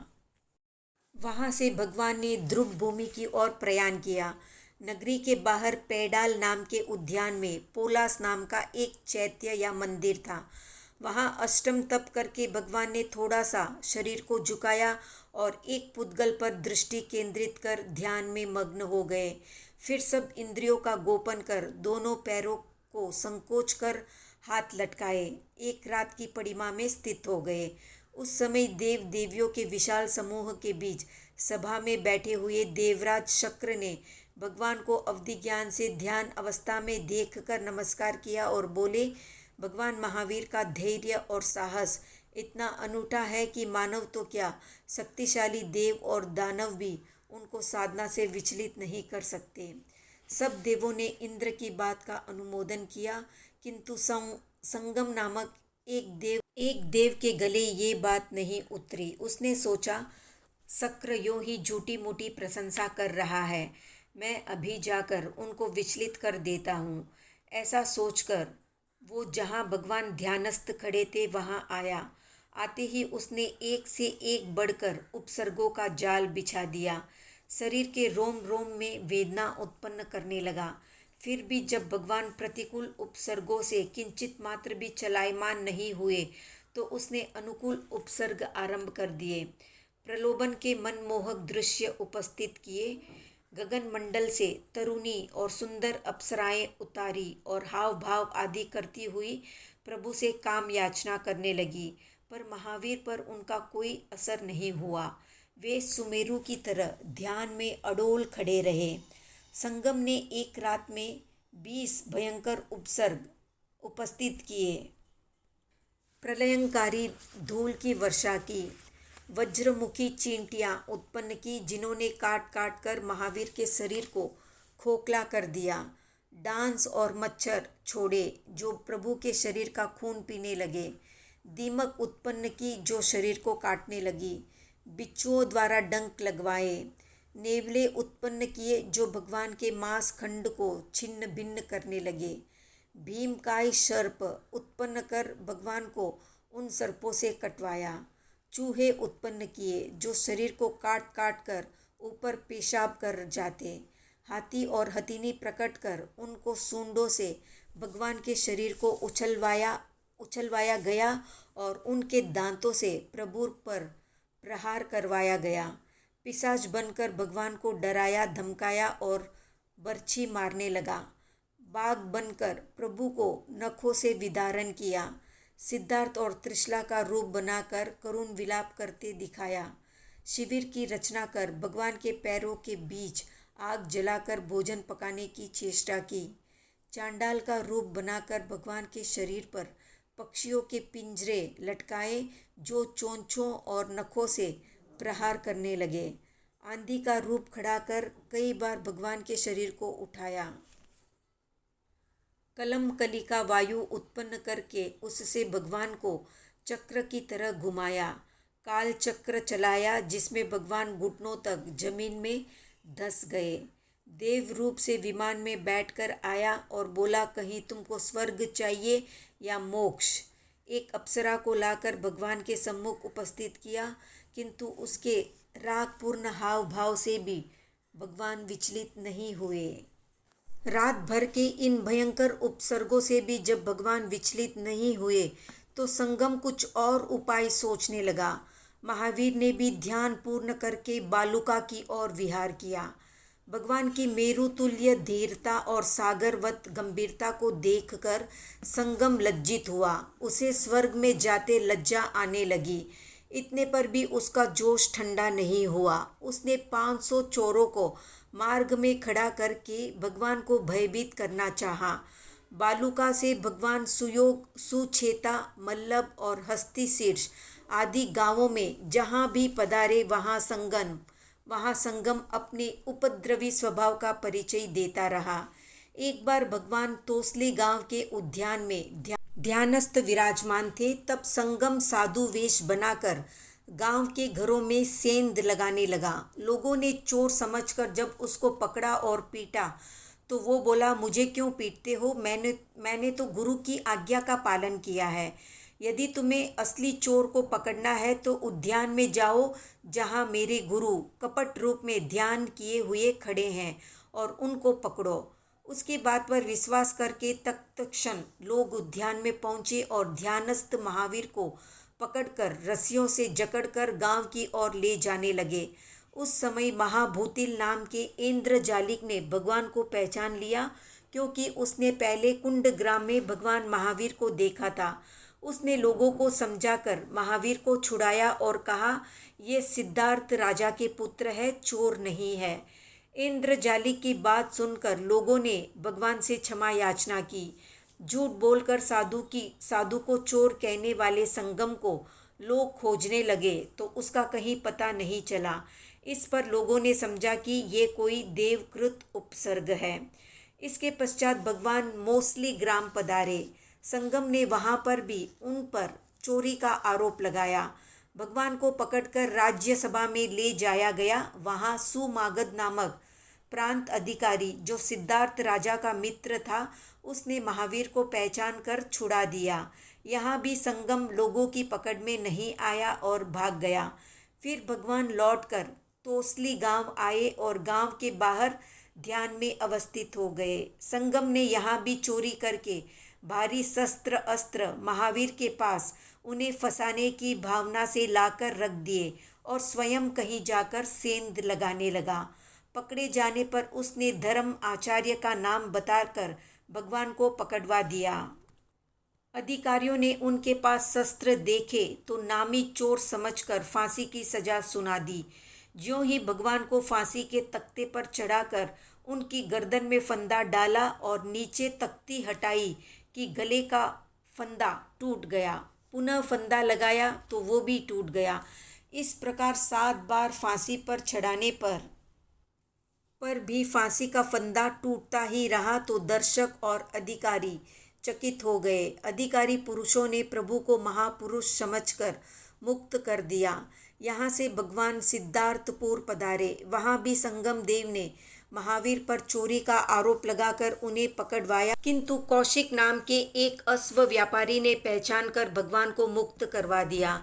वहां से भगवान ने ध्रुव भूमि की ओर प्रयाण किया। नगरी के बाहर पैडाल नाम के उद्यान में पोलास नाम का एक चैत्य या मंदिर था। वहां अष्टम तप करके भगवान ने थोड़ा सा शरीर को झुकाया और एक पुद्गल पर दृष्टि केंद्रित कर ध्यान में मग्न हो गए। फिर सब इंद्रियों का गोपन कर दोनों पैरों को संकोच कर हाथ लटकाए एक रात की पड़िमा में स्थित हो गए। उस समय देव देवियों के विशाल समूह के बीच सभा में बैठे हुए देवराज शक्र ने भगवान को अवधि ज्ञान से ध्यान अवस्था में देखकर नमस्कार किया और बोले, भगवान महावीर का धैर्य और साहस इतना अनूठा है कि मानव तो क्या, शक्तिशाली देव और दानव भी उनको साधना से विचलित नहीं कर सकते। सब देवों ने इंद्र की बात का अनुमोदन किया, किंतु संगम नामक एक देव के गले ये बात नहीं उतरी। उसने सोचा, शक्र यूं ही झूठी मूठी प्रशंसा कर रहा है, मैं अभी जाकर उनको विचलित कर देता हूँ। ऐसा सोचकर वो जहाँ भगवान ध्यानस्थ खड़े थे वहाँ आया। आते ही उसने एक से एक बढ़कर उपसर्गों का जाल बिछा दिया। शरीर के रोम रोम में वेदना उत्पन्न करने लगा। फिर भी जब भगवान प्रतिकूल उपसर्गों से किंचित मात्र भी चलायमान नहीं हुए तो उसने अनुकूल उपसर्ग आरंभ कर दिए। प्रलोभन के मनमोहक दृश्य उपस्थित किए। गगन मंडल से तरुणी और सुंदर अप्सराएं उतारी और हाव भाव आदि करती हुई प्रभु से काम याचना करने लगी, पर महावीर पर उनका कोई असर नहीं हुआ। वे सुमेरु की तरह ध्यान में अडोल खड़े रहे। संगम ने एक रात में 20 भयंकर उपसर्ग उपस्थित किए, प्रलयंकारी धूल की वर्षा की, वज्रमुखी चींटियां उत्पन्न की जिन्होंने काट काट कर महावीर के शरीर को खोखला कर दिया, डांस और मच्छर छोड़े जो प्रभु के शरीर का खून पीने लगे, दीमक उत्पन्न की जो शरीर को काटने लगी, बिच्छुओं द्वारा डंक लगवाए, नेवले उत्पन्न किए जो भगवान के मांस खंड को छिन्न भिन्न करने लगे, भीमकाय सर्प उत्पन्न कर भगवान को उन सर्पों से कटवाया, चूहे उत्पन्न किए जो शरीर को काट काट कर ऊपर पेशाब कर जाते, हाथी और हथिनी प्रकट कर उनको सूंडों से भगवान के शरीर को उछलवाया गया और उनके दांतों से प्रभु पर प्रहार करवाया गया। पिशाच बनकर भगवान को डराया धमकाया और बर्छी मारने लगा। बाघ बनकर प्रभु को नखों से विदारण किया। सिद्धार्थ और त्रिशला का रूप बनाकर करुण विलाप करते दिखाया। शिविर की रचना कर भगवान के पैरों के बीच आग जलाकर भोजन पकाने की चेष्टा की। चांडाल का रूप बनाकर भगवान के शरीर पर पक्षियों के पिंजरे लटकाए जो चोंचों और नखों से प्रहार करने लगे। आंधी का रूप खड़ा कर कई बार भगवान के शरीर को उठाया। कलम कली का वायु उत्पन्न करके उससे भगवान को चक्र की तरह घुमाया। काल चक्र चलाया जिसमें भगवान घुटनों तक जमीन में धंस गए। देव रूप से विमान में बैठकर आया और बोला, कहीं तुमको स्वर्ग चाहिए या मोक्ष। एक अप्सरा को लाकर भगवान के सम्मुख उपस्थित किया, किंतु उसके रागपूर्ण हाव भाव से भी भगवान विचलित नहीं हुए। रात भर के इन भयंकर उपसर्गों से भी जब भगवान विचलित नहीं हुए तो संगम कुछ और उपाय सोचने लगा। महावीर ने भी ध्यान पूर्ण करके बालुका की ओर विहार किया। भगवान की मेरु तुल्य धीरता और सागरवत गंभीरता को देखकर संगम लज्जित हुआ। उसे स्वर्ग में जाते लज्जा आने लगी। इतने पर भी उसका जोश ठंडा नहीं हुआ। उसने 500 चोरों को मार्ग में खड़ा करके भगवान को भयभीत करना चाहा। बालुका से भगवान सुयोग, सुछेता, मल्लभ और हस्ती शीर्ष आदि गांवों में जहाँ भी पधारे वहाँ संगम अपने उपद्रवी स्वभाव का परिचय देता रहा। एक बार भगवान तोसली गांव के उद्यान में ध्यानस्थ विराजमान थे। तब संगम साधु वेश बनाकर गांव के घरों में सेंध लगाने लगा। लोगों ने चोर समझकर जब उसको पकड़ा और पीटा तो वो बोला, मुझे क्यों पीटते हो? मैंने तो गुरु की आज्ञा का पालन किया है। यदि तुम्हें असली चोर को पकड़ना है तो उद्यान में जाओ, जहाँ मेरे गुरु कपट रूप में ध्यान किए हुए खड़े हैं, और उनको पकड़ो। उसकी बात पर विश्वास करके तत्क्षण लोग उद्यान में पहुंचे और ध्यानस्थ महावीर को पकड़कर रस्सियों से जकड़कर गांव की ओर ले जाने लगे। उस समय महाभूतिल नाम के इंद्रजालिक ने भगवान को पहचान लिया, क्योंकि उसने पहले कुंड ग्राम में भगवान महावीर को देखा था। उसने लोगों को समझाकर महावीर को छुड़ाया और कहा, ये सिद्धार्थ राजा के पुत्र है, चोर नहीं है। इंद्रजालिक की बात सुनकर लोगों ने भगवान से क्षमा याचना की। झूठ बोलकर साधु को चोर कहने वाले संगम को लोग खोजने लगे तो उसका कहीं पता नहीं चला। इस पर लोगों ने समझा कि ये कोई देवकृत उपसर्ग है। इसके पश्चात भगवान मोसली ग्राम पधारे। संगम ने वहाँ पर भी उन पर चोरी का आरोप लगाया। भगवान को पकड़कर राज्यसभा में ले जाया गया। वहाँ सुमागध नामक प्रांत अधिकारी, जो सिद्धार्थ राजा का मित्र था, उसने महावीर को पहचान कर छुड़ा दिया। यहाँ भी संगम लोगों की पकड़ में नहीं आया और भाग गया। फिर भगवान लौटकर तोसली गांव आए और गांव के बाहर ध्यान में अवस्थित हो गए। संगम ने यहाँ भी चोरी करके भारी शस्त्र अस्त्र महावीर के पास उन्हें फंसाने की भावना से लाकर रख दिए और स्वयं कहीं जाकर सेंध लगाने लगा। पकड़े जाने पर उसने धर्म आचार्य का नाम बताकर भगवान को पकड़वा दिया। अधिकारियों ने उनके पास शस्त्र देखे तो नामी चोर समझकर फांसी की सजा सुना दी। ज्यों ही भगवान को फांसी के तख्ते पर चढ़ाकर उनकी गर्दन में फंदा डाला और नीचे तख्ती हटाई कि गले का फंदा टूट गया। पुनः फंदा लगाया तो वो भी टूट गया। इस प्रकार 7 बार फांसी पर चढ़ाने पर भी फांसी का फंदा टूटता ही रहा तो दर्शक और अधिकारी चकित हो गए। अधिकारी पुरुषों ने प्रभु को महापुरुष समझकर मुक्त कर दिया। यहाँ से भगवान सिद्धार्थपुर पधारे। वहाँ भी संगम देव ने महावीर पर चोरी का आरोप लगाकर उन्हें पकड़वाया, किंतु कौशिक नाम के एक अश्व व्यापारी ने पहचान कर भगवान को मुक्त करवा दिया।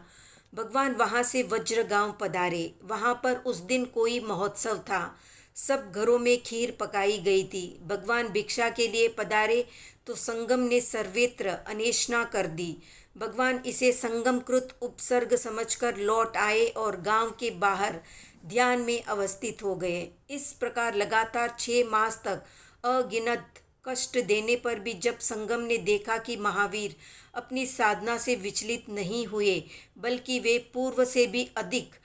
भगवान वहाँ से वज्र गांव पधारे। वहाँ पर उस दिन कोई महोत्सव था। सब घरों में खीर पकाई गई थी। भगवान भिक्षा के लिए पधारे तो संगम ने सर्वत्र अन्वेषणा कर दी। भगवान इसे संगमकृत उपसर्ग समझकर लौट आए और गांव के बाहर ध्यान में अवस्थित हो गए। इस प्रकार लगातार 6 मास तक अगिनत कष्ट देने पर भी जब संगम ने देखा कि महावीर अपनी साधना से विचलित नहीं हुए, बल्कि वे पूर्व से भी अधिक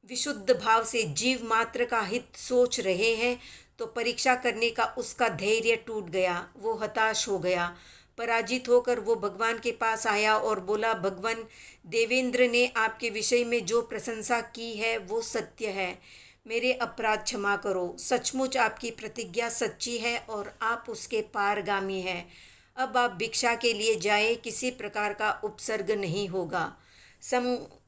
विशुद्ध भाव से जीव मात्र का हित सोच रहे हैं, तो परीक्षा करने का उसका धैर्य टूट गया। वो हताश हो गया। पराजित होकर वो भगवान के पास आया और बोला, भगवान, देवेंद्र ने आपके विषय में जो प्रशंसा की है वो सत्य है। मेरे अपराध क्षमा करो। सचमुच आपकी प्रतिज्ञा सच्ची है और आप उसके पारगामी हैं। अब आप भिक्षा के लिए जाए, किसी प्रकार का उपसर्ग नहीं होगा।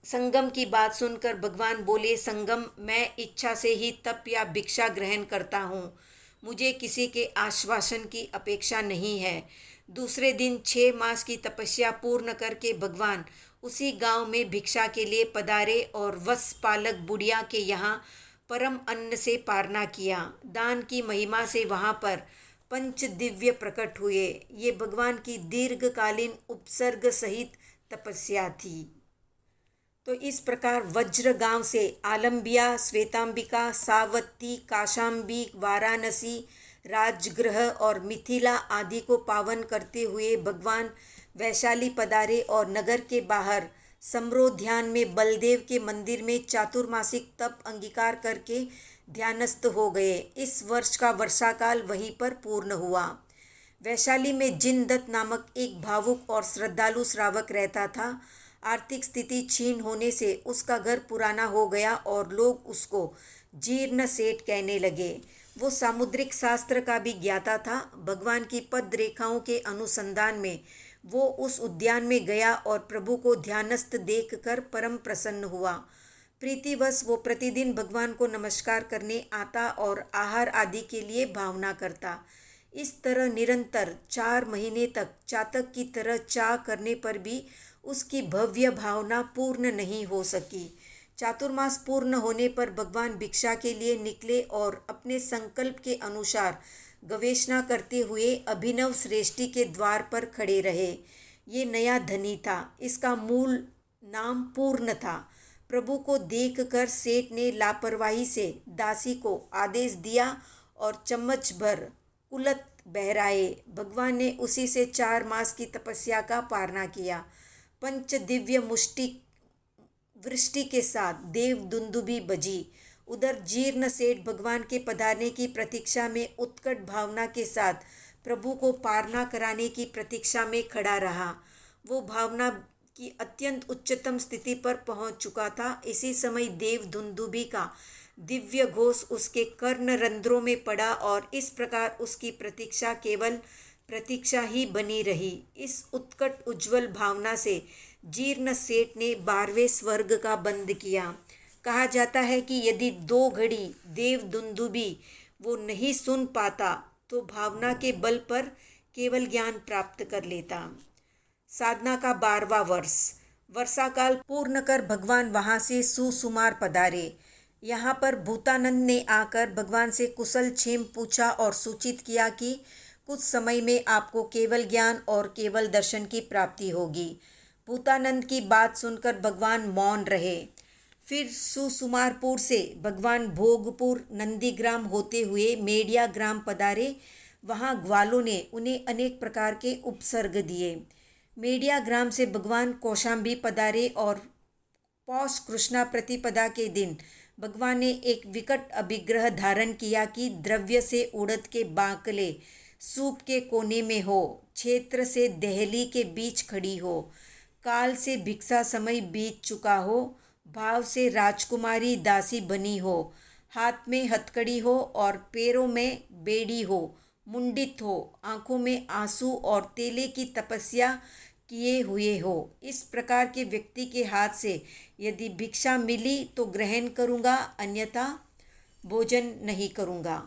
संगम की बात सुनकर भगवान बोले, संगम, मैं इच्छा से ही तप या भिक्षा ग्रहण करता हूँ। मुझे किसी के आश्वासन की अपेक्षा नहीं है। दूसरे दिन 6 मास की तपस्या पूर्ण करके भगवान उसी गांव में भिक्षा के लिए पधारे और वत्स पालक बुढ़िया के यहाँ परम अन्न से पारना किया। दान की महिमा से वहाँ पर पंच दिव्य प्रकट हुए। ये भगवान की दीर्घकालीन उपसर्ग सहित तपस्या थी। तो इस प्रकार वज्र गांव से आलम्बिया, श्वेतांबिका, सावती, काशाम्बी, वाराणसी, राजगृह और मिथिला आदि को पावन करते हुए भगवान वैशाली पधारे और नगर के बाहर सम्रोध्यान में बलदेव के मंदिर में चातुर्मासिक तप अंगीकार करके ध्यानस्थ हो गए। इस वर्ष का वर्षाकाल वहीं पर पूर्ण हुआ। वैशाली में जिनदत्त नामक एक भावुक और श्रद्धालु श्रावक रहता था। आर्थिक स्थिति क्षीण होने से उसका घर पुराना हो गया और लोग उसको जीर्ण सेठ कहने लगे। वो सामुद्रिक शास्त्र का भी ज्ञाता था। भगवान की पद रेखाओं के अनुसंधान में वो उस उद्यान में गया और प्रभु को ध्यानस्थ देखकर परम प्रसन्न हुआ। प्रीतिवश वो प्रतिदिन भगवान को नमस्कार करने आता और आहार आदि के लिए भावना करता। इस तरह निरंतर 4 महीने तक चातक की तरह चाह करने पर भी उसकी भव्य भावना पूर्ण नहीं हो सकी। चातुर्मास पूर्ण होने पर भगवान भिक्षा के लिए निकले और अपने संकल्प के अनुसार गवेषणा करते हुए अभिनव श्रेष्ठी के द्वार पर खड़े रहे। ये नया धनी था। इसका मूल नाम पूर्ण था। प्रभु को देखकर सेठ ने लापरवाही से दासी को आदेश दिया और चम्मच भर कुलत बहराए। भगवान ने उसी से 4 मास की तपस्या का पारणा किया। पंच दिव्य मुष्टि वृष्टि के साथ देव दुंदुभी बजी। उधर जीर्ण सेठ भगवान के पधारने की प्रतीक्षा में उत्कट भावना के साथ प्रभु को पारणा कराने की प्रतीक्षा में खड़ा रहा। वो भावना की अत्यंत उच्चतम स्थिति पर पहुंच चुका था। इसी समय देव दुंदुभी का दिव्य घोष उसके कर्ण रंध्रों में पड़ा और इस प्रकार उसकी प्रतीक्षा केवल प्रतीक्षा ही बनी रही। इस उत्कट उज्जवल भावना से जीर्ण सेठ ने 12वें स्वर्ग का बंद किया। कहा जाता है कि यदि 2 घड़ी देव दुंदुभी वो नहीं सुन पाता तो भावना के बल पर केवल ज्ञान प्राप्त कर लेता। साधना का 12वां वर्ष। वर्षाकाल पूर्ण कर भगवान वहाँ से सुसुमार पधारे। यहाँ पर भूतानंद ने आकर भगवान से कुशल क्षेम पूछा और सूचित किया कि कुछ समय में आपको केवल ज्ञान और केवल दर्शन की प्राप्ति होगी। भूतानंद की बात सुनकर भगवान मौन रहे। फिर सुसुमारपुर से भगवान भोगपुर नंदीग्राम होते हुए मेड़िया ग्राम पधारे। वहाँ ग्वालों ने उन्हें अनेक प्रकार के उपसर्ग दिए। मेड़िया ग्राम से भगवान कौशाम्बी पधारे और पौष कृष्णा प्रतिपदा के दिन भगवान ने एक विकट अभिग्रह धारण किया कि द्रव्य से उड़द के बांकले सूप के कोने में हो, क्षेत्र से दहली के बीच खड़ी हो, काल से भिक्षा समय बीत चुका हो, भाव से राजकुमारी दासी बनी हो, हाथ में हथकड़ी हो और पैरों में बेड़ी हो, मुंडित हो, आंखों में आंसू और तेले की तपस्या किए हुए हो। इस प्रकार के व्यक्ति के हाथ से यदि भिक्षा मिली तो ग्रहण करूँगा, अन्यथा भोजन नहीं करूँगा।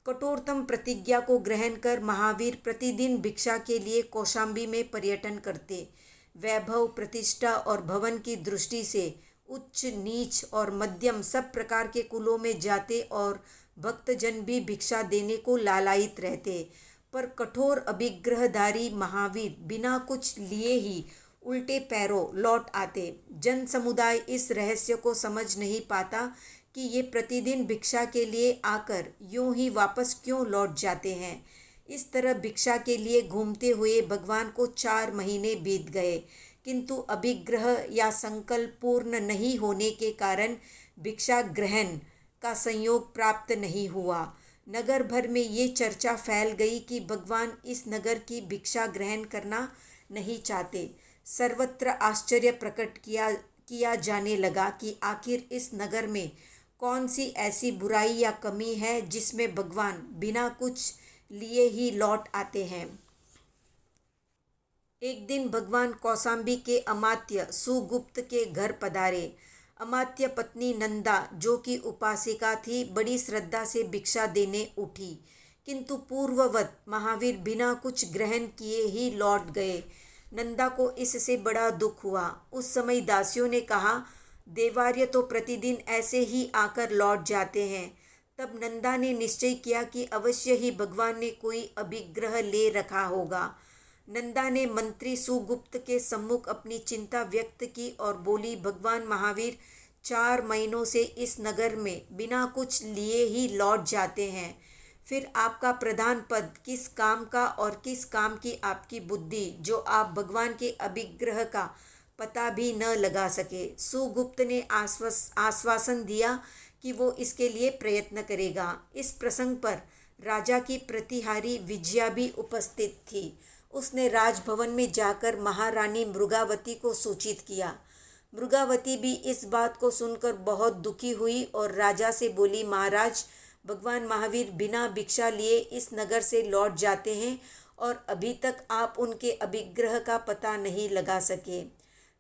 कठोरतम प्रतिज्ञा को ग्रहण कर महावीर प्रतिदिन भिक्षा के लिए कौशाम्बी में पर्यटन करते। वैभव, प्रतिष्ठा और भवन की दृष्टि से उच्च, नीच और मध्यम सब प्रकार के कुलों में जाते और भक्तजन भी भिक्षा देने को लालायित रहते। पर कठोर अभिग्रहधारी महावीर बिना कुछ लिए ही उल्टे पैरों लौट आते। जन समुदाय इस रहस्य को समझ नहीं पाता कि ये प्रतिदिन भिक्षा के लिए आकर यूं ही वापस क्यों लौट जाते हैं। इस तरह भिक्षा के लिए घूमते हुए भगवान को 4 महीने बीत गए, किंतु अभिग्रह या संकल्प पूर्ण नहीं होने के कारण भिक्षा ग्रहण का संयोग प्राप्त नहीं हुआ। नगर भर में ये चर्चा फैल गई कि भगवान इस नगर की भिक्षा ग्रहण करना नहीं चाहते। सर्वत्र आश्चर्य प्रकट किया जाने लगा कि आखिर इस नगर में कौन सी ऐसी बुराई या कमी है जिसमें भगवान बिना कुछ लिए ही लौट आते हैं। एक दिन भगवान कौशाम्बी के अमात्य सुगुप्त के घर पधारे। अमात्य पत्नी नंदा, जो कि उपासिका थी, बड़ी श्रद्धा से भिक्षा देने उठी, किंतु पूर्ववत महावीर बिना कुछ ग्रहण किए ही लौट गए। नंदा को इससे बड़ा दुख हुआ। उस समय दासियों ने कहा, देवार्य तो प्रतिदिन ऐसे ही आकर लौट जाते हैं। तब नंदा ने निश्चय किया कि अवश्य ही भगवान ने कोई अभिग्रह ले रखा होगा। नंदा ने मंत्री सुगुप्त के सम्मुख अपनी चिंता व्यक्त की और बोली, भगवान महावीर 4 महीनों से इस नगर में बिना कुछ लिए ही लौट जाते हैं। फिर आपका प्रधान पद किस काम का और किस काम की आपकी बुद्धि, जो आप भगवान के अभिग्रह का पता भी न लगा सके। सुगुप्त ने आश्वासन दिया कि वो इसके लिए प्रयत्न करेगा। इस प्रसंग पर राजा की प्रतिहारी विजया भी उपस्थित थी। उसने राजभवन में जाकर महारानी मृगावती को सूचित किया। मृगावती भी इस बात को सुनकर बहुत दुखी हुई और राजा से बोली, महाराज, भगवान महावीर बिना भिक्षा लिए इस नगर से लौट जाते हैं और अभी तक आप उनके अभिग्रह का पता नहीं लगा सके।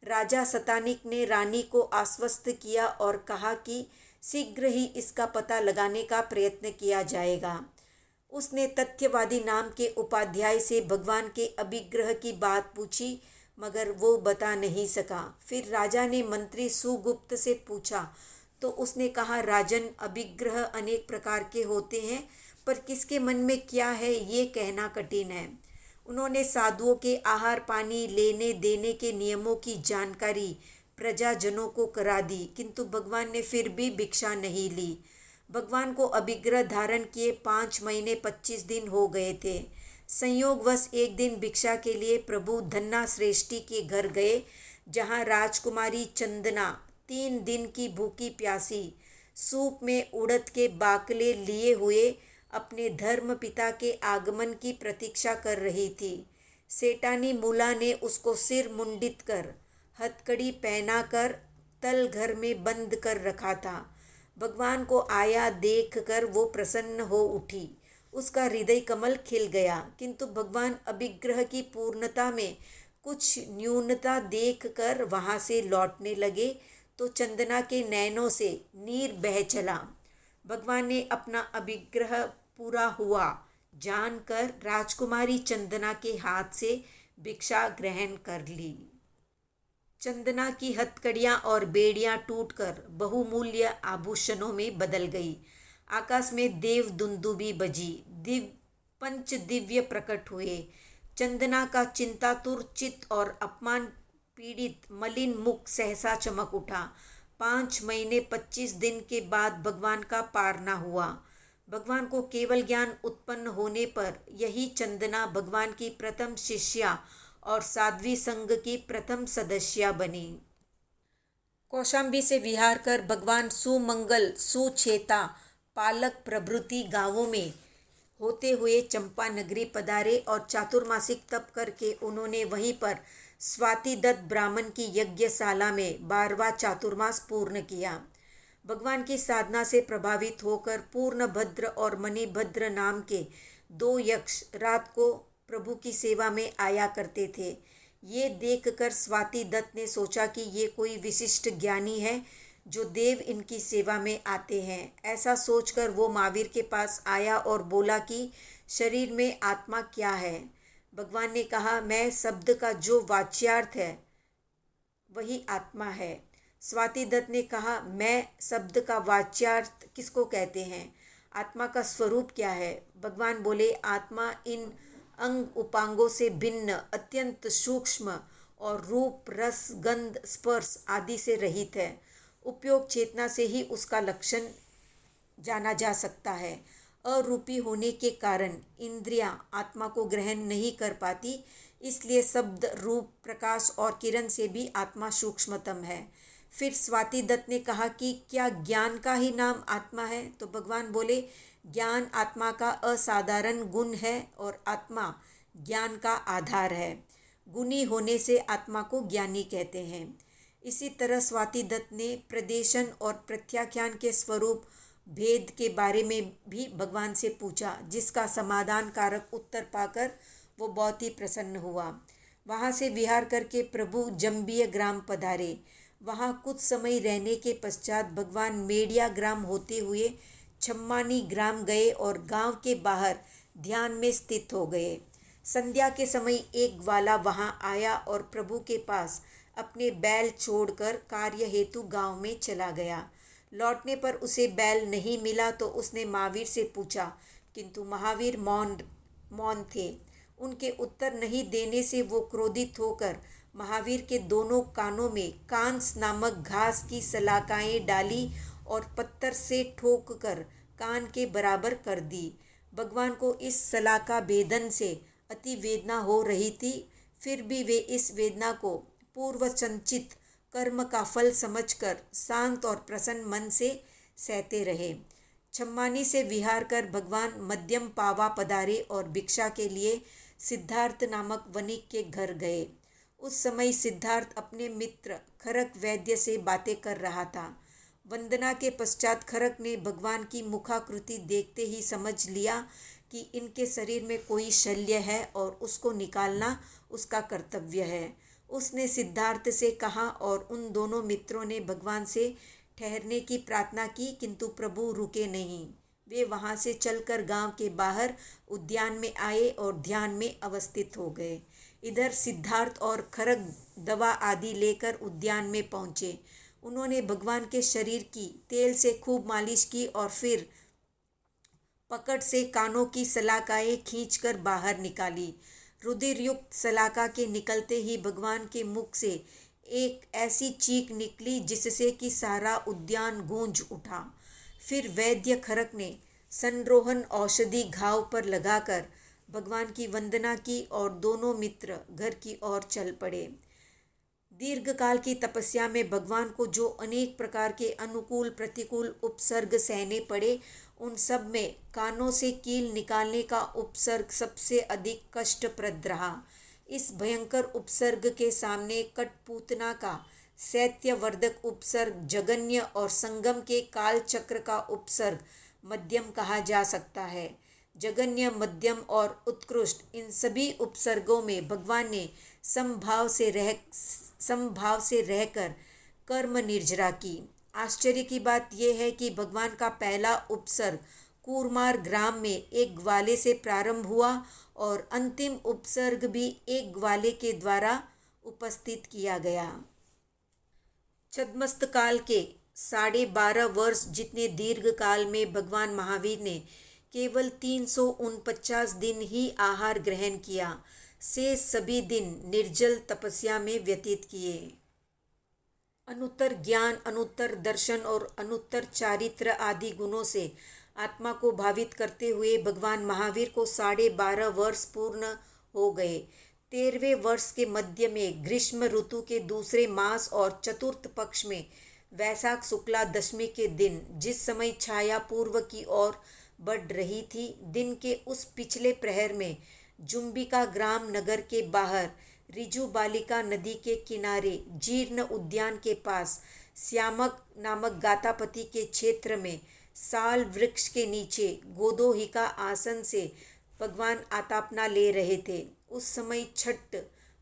राजा शतानिक ने रानी को आश्वस्त किया और कहा कि शीघ्र ही इसका पता लगाने का प्रयत्न किया जाएगा। उसने तथ्यवादी नाम के उपाध्याय से भगवान के अभिग्रह की बात पूछी, मगर वो बता नहीं सका। फिर राजा ने मंत्री सुगुप्त से पूछा तो उसने कहा, राजन, अभिग्रह अनेक प्रकार के होते हैं, पर किसके मन में क्या है ये कहना कठिन है। उन्होंने साधुओं के आहार पानी लेने देने के नियमों की जानकारी प्रजाजनों को करा दी, किंतु भगवान ने फिर भी भिक्षा नहीं ली। भगवान को अभिग्रह धारण किए 5 महीने 25 दिन हो गए थे। संयोगवश एक दिन भिक्षा के लिए प्रभु धन्ना श्रेष्ठी के घर गए, जहाँ राजकुमारी चंदना 3 दिन की भूखी प्यासी सूप में उड़द के बाकले लिए हुए अपने धर्म पिता के आगमन की प्रतीक्षा कर रही थी। सेठानी मूला ने उसको सिर मुंडित कर हथकड़ी पहनाकर तल घर में बंद कर रखा था। भगवान को आया देखकर वो प्रसन्न हो उठी। उसका हृदय कमल खिल गया, किंतु भगवान अभिग्रह की पूर्णता में कुछ न्यूनता देखकर वहाँ से लौटने लगे तो चंदना के नैनों से नीर बह चला। भगवान ने अपना अभिग्रह पूरा हुआ जानकर राजकुमारी चंदना के हाथ से भिक्षा ग्रहण कर ली। चंदना की हथकड़ियाँ और बेड़ियाँ टूटकर बहुमूल्य आभूषणों में बदल गई। आकाश में देव दुंदुभी बजी, पंच दिव्य प्रकट हुए। चंदना का चिंतातुर चित्त और अपमान पीड़ित मलिन मुख सहसा चमक उठा। 5 महीने 25 दिन के बाद भगवान का पारना हुआ। भगवान को केवल ज्ञान उत्पन्न होने पर यही चंदना भगवान की प्रथम शिष्या और साध्वी संघ की प्रथम सदस्या बनी। कौशाम्बी से विहार कर भगवान सुमंगल, सुचेता, पालक प्रभृति गांवों में होते हुए चंपा नगरी पधारे और चातुर्मासिक तप करके उन्होंने वहीं पर स्वातिदत्त ब्राह्मण की यज्ञशाला में 12वां चातुर्मास पूर्ण किया। भगवान की साधना से प्रभावित होकर पूर्णभद्र और मणिभद्र नाम के 2 यक्ष रात को प्रभु की सेवा में आया करते थे। ये देखकर स्वातिदत्त ने सोचा कि ये कोई विशिष्ट ज्ञानी है जो देव इनकी सेवा में आते हैं। ऐसा सोचकर वो महावीर के पास आया और बोला कि शरीर में आत्मा क्या है। भगवान ने कहा, मैं शब्द का जो वाच्यार्थ है वही आत्मा है। स्वातिदत्त ने कहा, मैं शब्द का वाच्यार्थ किसको कहते हैं? आत्मा का स्वरूप क्या है? भगवान बोले, आत्मा इन अंग उपांगों से भिन्न, अत्यंत सूक्ष्म और रूप रस गंध स्पर्श आदि से रहित है। उपयोग चेतना से ही उसका लक्षण जाना जा सकता है। अरूपी होने के कारण इंद्रियां आत्मा को ग्रहण नहीं कर पाती, इसलिए शब्द, रूप, प्रकाश और किरण से भी आत्मा सूक्ष्मतम है। फिर स्वातिदत्त ने कहा कि क्या ज्ञान का ही नाम आत्मा है? तो भगवान बोले, ज्ञान आत्मा का असाधारण गुण है और आत्मा ज्ञान का आधार है। गुणी होने से आत्मा को ज्ञानी कहते हैं। इसी तरह स्वातिदत्त ने प्रदेशन और प्रत्याख्यान के स्वरूप भेद के बारे में भी भगवान से पूछा, जिसका समाधान कारक उत्तर पाकर वो बहुत ही प्रसन्न हुआ। वहाँ से विहार करके प्रभु जंबिय ग्राम पधारे। वहाँ कुछ समय रहने के पश्चात भगवान मेड़िया ग्राम होते हुए छम्मानी ग्राम गए और गांव के बाहर ध्यान में स्थित हो गए। संध्या के समय एक ग्वाला वहाँ आया और प्रभु के पास अपने बैल छोड़कर कार्य हेतु गांव में चला गया। लौटने पर उसे बैल नहीं मिला तो उसने महावीर से पूछा, किंतु महावीर मौन थे। उनके उत्तर नहीं देने से वो क्रोधित होकर महावीर के दोनों कानों में कांस नामक घास की सलाखाएं डाली और पत्थर से ठोक कर कान के बराबर कर दी। भगवान को इस सलाखा भेदन से अति वेदना हो रही थी, फिर भी वे इस वेदना को पूर्व संचित कर्म का फल समझकर शांत और प्रसन्न मन से सहते रहे। छम्मानी से विहार कर भगवान मध्यम पावा पधारे और भिक्षा के लिए सिद्धार्थ नामक वणिक के घर गए। उस समय सिद्धार्थ अपने मित्र खरक वैद्य से बातें कर रहा था। वंदना के पश्चात खरक ने भगवान की मुखाकृति देखते ही समझ लिया कि इनके शरीर में कोई शल्य है और उसको निकालना उसका कर्तव्य है। उसने सिद्धार्थ से कहा और उन दोनों मित्रों ने भगवान से ठहरने की प्रार्थना की, किंतु प्रभु रुके नहीं। वे वहाँ से चलकर गांव के बाहर उद्यान में आए और ध्यान में अवस्थित हो गए। इधर सिद्धार्थ और खरग दवा आदि लेकर उद्यान में पहुँचे। उन्होंने भगवान के शरीर की तेल से खूब मालिश की और फिर पकड़ से कानों की सलाखाएं खींचकर बाहर निकाली। रुधिर युक्त सलाखा के निकलते ही भगवान के मुख से एक ऐसी चीख निकली जिससे कि सारा उद्यान गूंज उठा। फिर वैद्य खरक ने संरोहन औषधि घाव पर लगाकर भगवान की वंदना की और दोनों मित्र घर की ओर चल पड़े। दीर्घकाल की तपस्या में भगवान को जो अनेक प्रकार के अनुकूल प्रतिकूल उपसर्ग सहने पड़े, उन सब में कानों से कील निकालने का उपसर्ग सबसे अधिक कष्टप्रद रहा। इस भयंकर उपसर्ग के सामने कठपूतना का शैत्यवर्धक उपसर्ग जघन्य और संगम के काल चक्र का उपसर्ग मध्यम कहा जा सकता है। जघन्य, मध्यम और उत्कृष्ट, इन सभी उपसर्गों में भगवान ने समभाव से रहकर कर्म निर्जरा की। आश्चर्य की बात यह है कि भगवान का पहला उपसर्ग कूरमार ग्राम में एक ग्वाले से प्रारंभ हुआ और अंतिम उपसर्ग भी एक ग्वाले के द्वारा उपस्थित किया गया। छद्मस्त काल के 12.5 वर्ष जितने दीर्घ काल में भगवान महावीर ने केवल 349 दिन ही आहार ग्रहण किया, से सभी दिन निर्जल तपस्या में व्यतीत किए। अनुत्तर ज्ञान, अनुत्तर दर्शन और अनुत्तर चारित्र आदि गुणों से आत्मा को भावित करते हुए भगवान महावीर को 12.5 वर्ष पूर्ण हो गए। 13वें वर्ष के मध्य में ग्रीष्म ऋतु के दूसरे मास और चतुर्थ पक्ष में वैशाख शुक्ला दशमी के दिन, जिस समय छाया पूर्व की ओर बढ़ रही थी, दिन के उस पिछले प्रहर में जुम्बिका ग्राम नगर के बाहर रिजु बालिका नदी के किनारे जीर्ण उद्यान के पास श्यामक नामक गातापति के क्षेत्र में साल वृक्ष के नीचे गोदोहिका आसन से भगवान आतापना ले रहे थे। उस समय छठ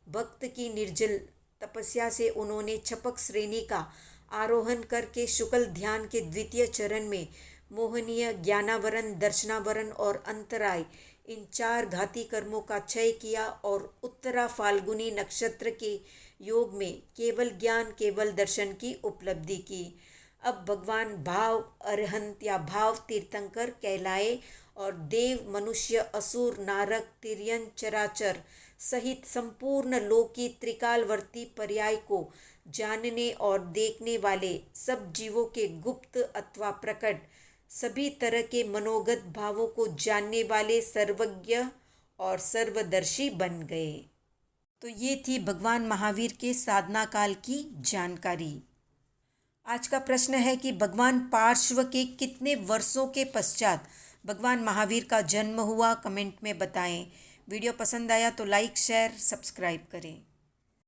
भक्त की निर्जल तपस्या से उन्होंने छपक श्रेणी का आरोहण करके शुक्ल ध्यान के द्वितीय चरण में मोहनीय, ज्ञानावरण, दर्शनावरण और अंतराय, इन 4 घाती कर्मों का क्षय किया और उत्तरा फाल्गुनी नक्षत्र के योग में केवल ज्ञान, केवल दर्शन की उपलब्धि की। अब भगवान भाव अरहंत या भाव तीर्थंकर कहलाए और देव, मनुष्य, असुर, नारक, तिर्यन, चराचर सहित संपूर्ण लोकी त्रिकालवर्ती पर्याय को जानने और देखने वाले सब जीवों के गुप्त अथवा प्रकट सभी तरह के मनोगत भावों को जानने वाले सर्वज्ञ और सर्वदर्शी बन गए। तो ये थी भगवान महावीर के साधना काल की जानकारी। आज का प्रश्न है कि भगवान पार्श्व के कितने वर्षों के पश्चात भगवान महावीर का जन्म हुआ? कमेंट में बताएं। वीडियो पसंद आया तो लाइक, शेयर, सब्सक्राइब करें।